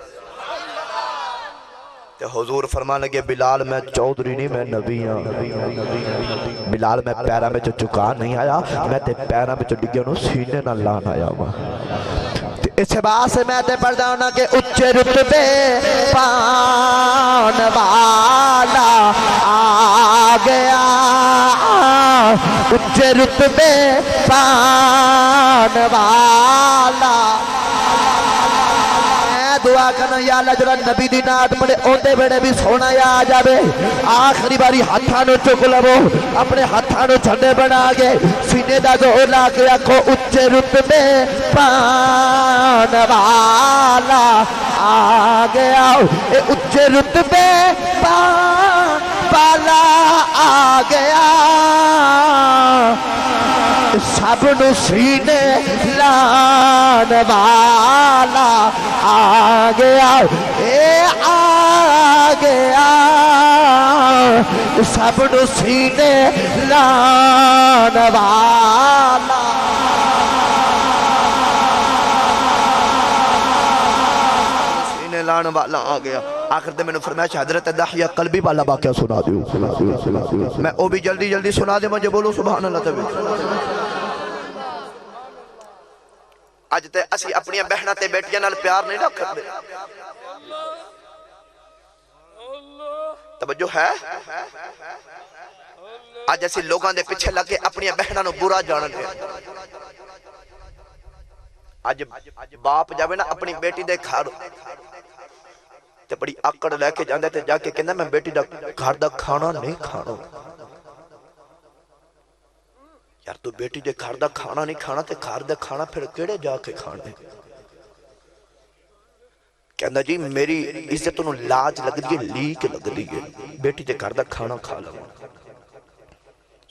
تے حضور فرمان لگے بلال میں چودھری نہیں میں نبی ہاں بلال میں پیرا میں چکا نہیں آیا میں تے پیرا میں ڈگیا نو سینے نہ لان آیا ہوا اس بات سے میں تے پڑھتا ہوں کہ اچھے رتبے پان والا آ گیا اچھے رتبے پان والا دعا کرنا یا اللہ جڑا نبی دی نات پڑے اوندے بیڑے بھی سونا یا آ جاوے آخری باری ہاتھاں نو چک لو اپنے ہاتھاں نو جھنڈے بنا کے سینے دا زور لا کے آکھو اچھے رتبے پان والا آ گیا اے اچھے رتبے پان والا آ گیا سب نو سینے لان والا آ گیا اے آ گیا سب نو سینے لان والا سینے لان والا آ گیا آخر دے میں نے فرمایا حضرت داحیہ قلبی والا واقعہ سنا دیو میں او بھی جلدی جلدی سنا دے مجھے بولو سبحان اللہ تبی آج تے اسی اپنی بہنہ تے بیٹیاں نال پیار نہیں رکھ دے توجہ ہے آج اسی لوگاں دے پیچھے لگے اپنی بہنہ نو برا جان دے آج باپ جاوے نا اپنی بیٹی دے گھر تے بڑی آکڑ لے کے جاندے تے جا کے کہنا میں بیٹی دا گھر دا کھانا نہیں کھانا یار تو بیٹی دے گھر دا کھانا نہیں کھانا تے گھر دا کھانا پھر کیڑے جا کے کھانے کہنا جی میری عزت انہوں لاج لگ دیئے لیک لگ دیئے بیٹی دے گھر دا کھانا کھا لگا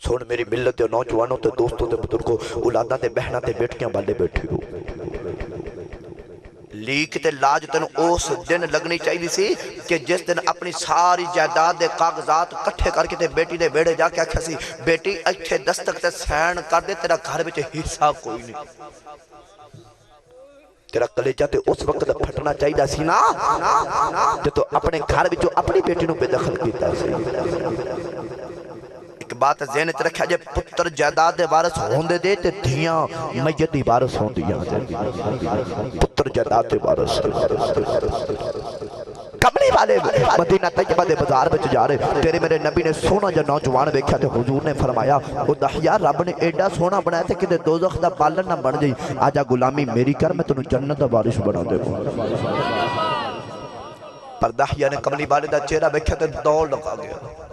سون میری ملت اور نوجوانوں تے دوستوں تے بزرگوں اولاداں تے بہناں تے بیٹیاں والے بیٹھے ہو لیک تے لاج تینوں اس دن لگنی چاہیے سی کہ جس دن اپنی ساری جائیداد دے کاغذات کٹھے کر کے تے بیٹی دے بیڑے جا کے آکھیا سی بیٹی ایتھے دستک تے سین کر دے تیرا گھر وچ حصہ کوئی نہیں تیرا کلیجہ تے اس وقت پھٹنا چاہیے سی نا جو تو اپنے گھر وچوں اپنی بیٹی نو بے دخل کیتا سی ایک بات ذہن وچ رکھیا جے پتر جائیداد دے وارث ہوندے دے تے دھیاں میت دی وارث ہوندیاں پتر جائیداد دے وارث کملی والے مدینہ طیبہ دے بازار وچ جا رہے تیرے میرے نبی نے سونا جو نوجوان ویکھیا تے حضور نے فرمایا او داحیہ رب نے ایڈا سونا بنایا تے کدے دوزخ دا بالن نہ بن جائی آجا غلامی میری کر میں تینوں جنت دا وارث بنا دے پر داحیہ نے کملی والے دا چہرہ ویکھیا تے دوڑ لگا گیا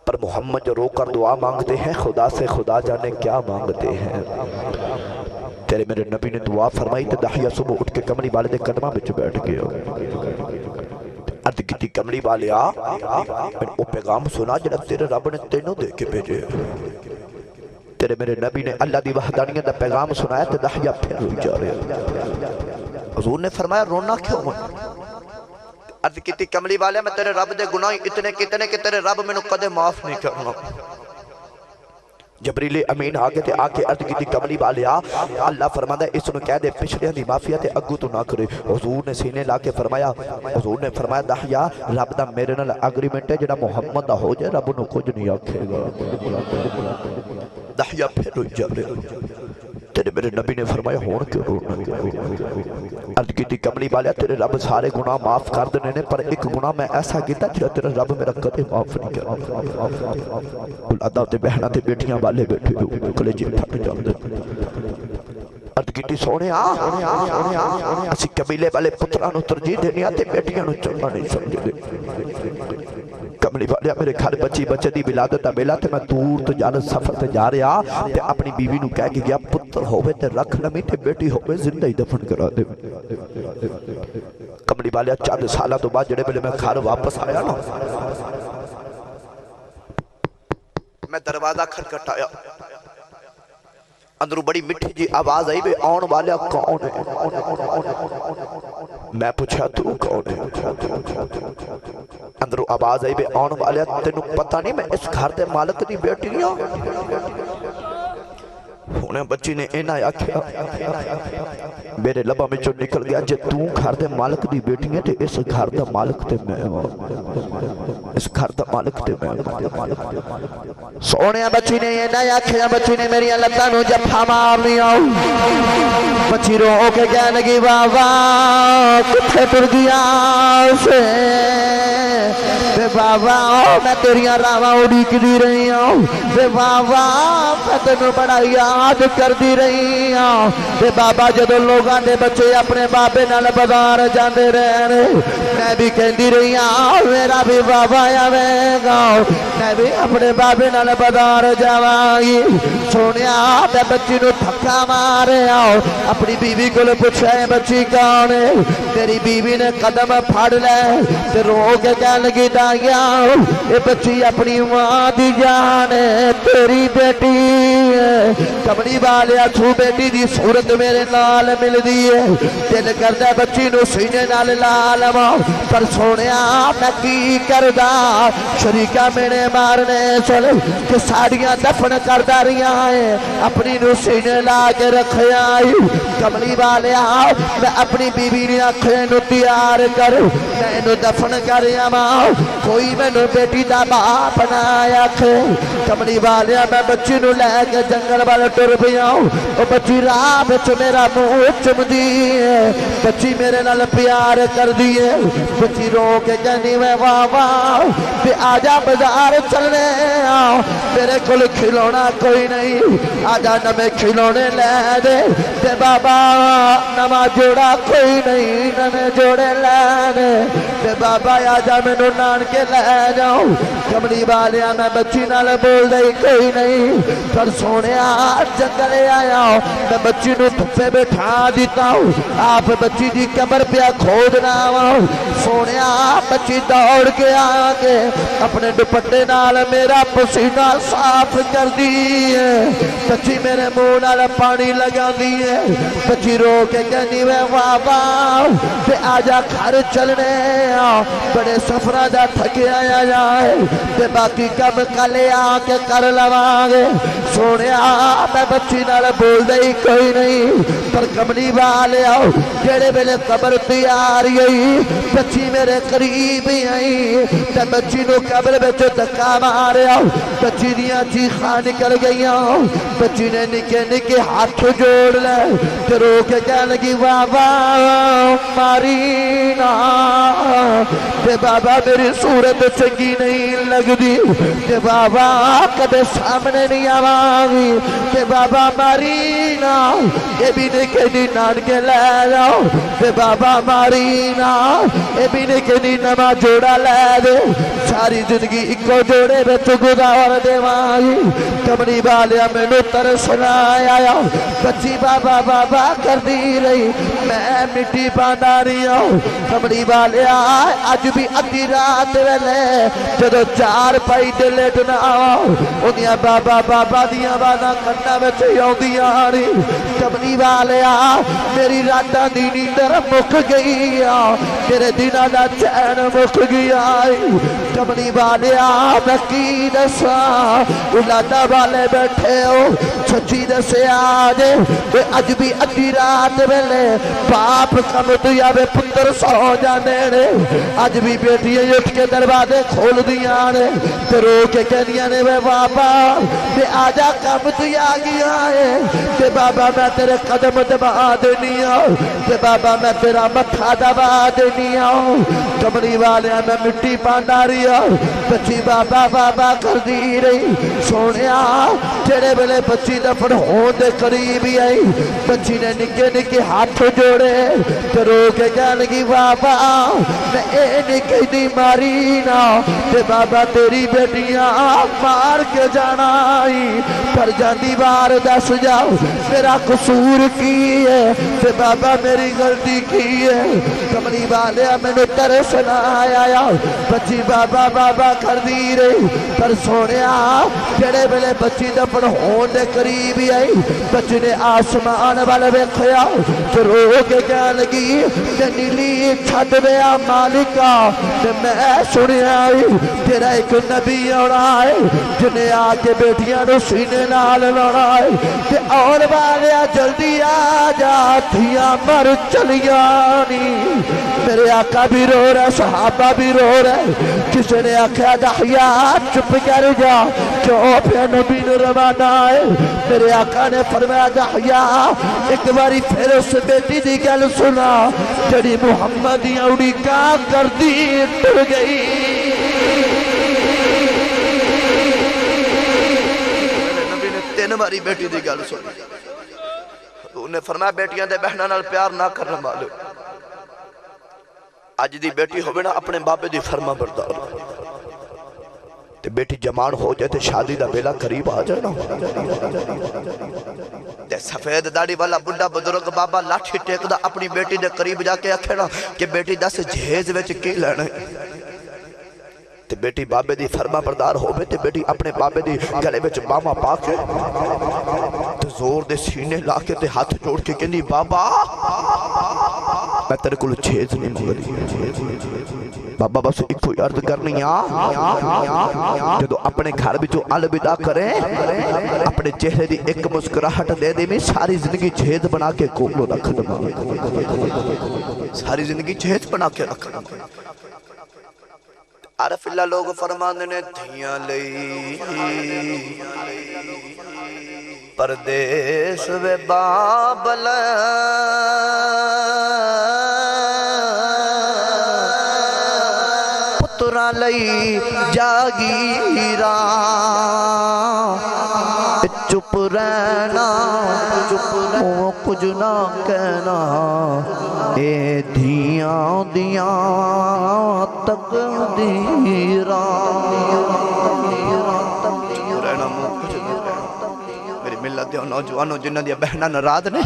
پر محمد جو رو کر دعا مانگتے ہیں خدا سے خدا جانے کیا مانگتے ہیں تیرے میرے نبی نے دعا فرمائی تے داحیہ صبح اٹھ کے کملی والے دے قدمہ بچ بیٹھ گیا عرض کیتی کملی والے میں او پیغام سنا جڑا تیرے رب نے تینوں دے کے بھیجے تیرے میرے نبی نے اللہ دی وحدانیت دا پیغام سنایا تے داحیہ پھر روئی جا رہے حضور نے فرمایا رونا کیوں عرض کیتی کملی والے میں تیرے رب دے گناہ اتنے کتنے کہ تیرے رب میں نو قدے معاف نہیں کرنا جبریل امین آگے تے آکے عرض کیتی کملی والے اللہ فرماتا ہے اس نو کہہ دے پچھڑیاں دی معافیت اگو تو نہ کرے حضور نے سینے لا کے فرمایا حضور نے فرمایا داحیہ رب دا میرے نال اگریمنٹ ہے جڑا محمد دا ہو جائے رب نو کچھ نہیں آکھے گا داحیہ پھر روئی جا رہے تیرے میرے نبی نے فرمایا ہون کیوں رونا عرض کیتی کملی والے تیرے رب سارے گناہ معاف کر دینے نے پر ایک گناہ میں ایسا کیتا جڑا تیرے رب میرا کدے معاف نہیں کرنا ادا تے بہنا تے بیٹیاں والے بیٹھے ہو کلیجے پھٹ جاندے عرض کی سونے اسی قبیلے والے پتران نو ترجیح دینی تے بیٹیاں نو چنگا نہیں سمجھ دے کملی والے میرے گھر بچے دی ولادت دا ویلا تے میں دور تجارت سفر تے جا رہا تے اپنی بیوی نو کہہ کے گیا پتر ہوے تے رکھ لمی تے بیٹی ہوے زندہ ہی دفن کرا دے کملی والے چند سالہ تو بعد جڑے ویلے میں گھر واپس آیا نا میں دروازہ کھٹکھٹایا اندروں بڑی مٹھی جی آواز آئی بے آن والا کون ہے میں پوچھا تو کون ہے اندروں آواز آئی بے آن والا تینوں پتہ نہیں میں اس گھر دے مالک دی بیٹی ہوں انہیں بچی نے اینا آکھیا میرے لبا میں جو نکل گیا جے تو گھر دے مالک دی بیٹی ہے تے اس گھر دا مالک تے میں اس گھر دا مالک تے میں سونے بچی نے اینا آکھیا بچی نے میری لتاں نو جفا مارنی آؤ بچی رو کے کہنے لگی بابا کتھے ٹر گیا سے بے بابا میں تیریاں راواں اڑیک دی رہی ہوں بے بابا میں تینوں بڑا یاد کر دی رہی ہوں بے بابا جدو لوگاں دے بچے اپنے بابے نال بازار جاندے رہنے میں بھی کہندی رہی ہوں میرا بھی بابا آوے گا میں بھی اپنے بابے نال بازار جاواں گی سونیا میں بچی نو دھکا مارے آؤ اپنی بیوی کو پوچھا ہے بچی کون ہے تیری بیوی نے قدم پھاڑ لے تے رو کے کہنے لگی دایا اے بچی اپنی ماں دی جان ہے تیری بیٹی ہے کملی والے تو بیٹی دی صورت میرے نال مل دی ہے دل کردا بچی نو سینے نال لا لواں پر سونیا میں کی کردا شریکا میرے مارنے چل کہ ساڑیاں دفن کردا رہیا ہے اپنی نو سینے لا کے رکھیا کملی والے میں اپنی بیوی نے آنکھیں نو تیار کر میں نو دفن کریا ماں کوئی میں نو بیٹی دا باپ بنایا کھے کملی والے میں بچی نو لے کے جنگل والے ٹر پیا او بچی راہ وچ میرا منہ چم دی بچی میرے نال پیار کر دیے بچی رو کے کہنی میں واہ واہ تے آجا بازار چلنے میرے کول کھلونا کوئی نہیں آجا نمے کھلونے لے دے تے بابا نما جوڑا کوئی نہیں نمے جوڑے لے دے تے بابا آجا میں نو نان کے لے جاؤں کملی والیا میں بچی نال بول دے کوئی نہیں پر سونے جنگلے آیا میں بچی نو دھپے بٹھا دیتا ہوں آپ بچی دی قبر پہ کھودنا سونے بچی دوڑ کے آگے اپنے دوپٹے نال میرا پسینہ صاف کر دی بچی میرے منہ نال پانی لگا دی بچی رو کے کہنی میں بابا تے آجا گھر چلنے بڑے سفرہ دا تھکے آیا جائے تے باقی کم کلے آکے کر لوانگے سونے میں بچی نال بول دے کوئی نہیں پر کملی والے آؤ جیڑے میرے قبر تیار گئی بچی میرے قریب آئی تے بچی نو قبر بچ دھکا مارے آؤ بچی دیاں چیخاں نکل گئی بچی نے نکے نکے ہاتھ جوڑ لے تے رو کے کہنے لگی بابا مارینا تے بابا میری صورت چنگی نہیں لگ دی تے بابا کدے سامنے نہیں آواں تے بابا مارینا یہ بھی نکے دی نان کے لے جاؤ تے بابا مارینا یہ بھی نکے دی نما جوڑا لے دے ساری زندگی ایکو جوڑے بچ گزار دے مائی کملی والیا میں نو ترسنا آیا بچی بابا بابا کر دی رہی میں مٹی پانا رہی ہوں کملی والیا آج بھی ادھی رات ویلے جدو چار پائی دے لیٹنا انہیاں بابا بابا دیاں بانا کرنا بچے یوں دیاں رہی کملی والیا میری راتاں دی نیندر مک گئی میرے دینہ دا چین مک گیا کملی والیا میں کی دسا اولادا والے بیٹھے ہو سچی دسے آجے اج بھی ادھی رات ویلے باپ کم دیا بے پتر سو جانے نے اج بھی بیٹیاں اٹھ کے دروازے کھول دیا نے تے رو کے کہنیاں نے بے بابا تے آجا کم دیا گیا ہے تے بابا میں تیرے قدم دبا دینی ہوں تے بابا میں تیرا متھا دبا دینی ہوں کملی والے میں مٹی پانا رہی ہوں بچی بابا بابا کر دی رہی سونیا جڑے ویلے بچی دفن ہون دے قریب ہی آئی بچی نے نکے نکے ہاتھ جوڑے تے رو کے کہن لگی بابا میں اے نکے دی ماری نا تے بابا تیری بیٹیاں مار کے جانا آئی پر جاندی بار دس جاؤ میرا قصور کی ہے تے بابا میری غلطی کی ہے کملی والے میں نے ترس نہ آیا بچی بابا بابا کر دی رہی پر سونیا جڑے ویلے بچی دفن ہون دے قریب ہی آئی بچی نے آسمان والے ویکھیا تے رو کے کہن لگی تے نیلی چھڈ دیا مالکا تے میں سنیا تیرا ایک نبی آنا ہے جنہیں آ کے بیٹیاں نو سینے نال لانا ہے تے اور والیا جلدی آ جا تھیاں مر چلیاں نی میرے آقا بھی رو رہے صحابہ بھی رو رہے کسی نے آکھیا دحیا چپ کر جا کیوں پہ نبی نے روانہ ہے میرے آقا نے فرمایا دحیا ایک باری پھر اس بیٹی دی گل سنا جڑی محمد اڑی کا کر دی ٹر گئی نبی نے 3 باری بیٹی دی گل سنی انہوں نے فرمایا بیٹیاں دے بہناں نال پیار نہ کرنا مالو اج دی بیٹی ہوئے نا اپنے بابے دی فرما بردار تے بیٹی جمان ہو جائے تے شادی دا بیلا قریب آ جائے نا تے سفید داڑی والا بڑا بزرگ بابا لاٹھی ٹیک دا اپنی بیٹی دے قریب جا کے آکھے نا کہ بیٹی دس جہیز وچ کی لینا تے بیٹی بابے دی فرما بردار ہوئے تے بیٹی اپنے بابے دی گلے وچ باما پا کے تے زور دے سینے لا کے تے ہاتھ جوڑ کے کہندی بابا میں تیرے کو چھیز نہیں مگری بابا بس ایک کوئی عرض کرنی جدو اپنے گھر بھی جو الوداع کریں اپنے چہرے دی ایک مسکراہٹ دے دے میں ساری زندگی چھیز بنا کے کولو رکھ دوں ساری زندگی چھیز بنا کے رکھ دوں عارف اللہ لوگ فرمانے نے دھیاں لئی پردیس و بابل پترا لئی جاگیرا چپ رہنا کچھ نہ کہنا اے دھیاں دیاں تقدیراں ملت دے نوجوانوں جنہ دیا بہنہ نراد نے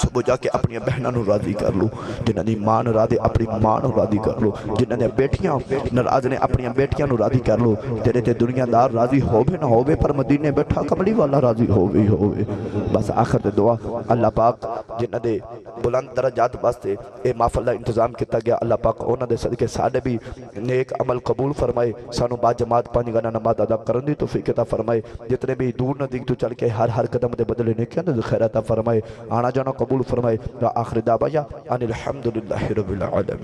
صبح جا کے اپنی بہنہ نو راضی کر لو جنہ دی ماں نراد اپنی ماں نو راضی کر لو جنہ دیا بیٹیاں نراد نے اپنی بیٹیاں نو راضی کر لو تیرے تے دنیا دار راضی ہووے نہ ہووے پر مدینے بیٹھا کملی والا راضی ہووے بس آخر تے دعا اللہ پاک جنہ دے بلند درجات واسطے اے محفل دا انتظام کیتا گیا اللہ پاک انہاں دے صدقے ساڈے بھی نیک عمل قبول فرمائے سانو با جماعت 5 گانا نماز ادا کرن دی توفیق عطا فرمائے جتنے بھی دور نزدیک تو چل کے ہر قدم دے بدلے نیکیاں دے خیر عطا فرمائے آنا جانا قبول فرمائے آخر دعوایا ان الحمدللہ رب العالمین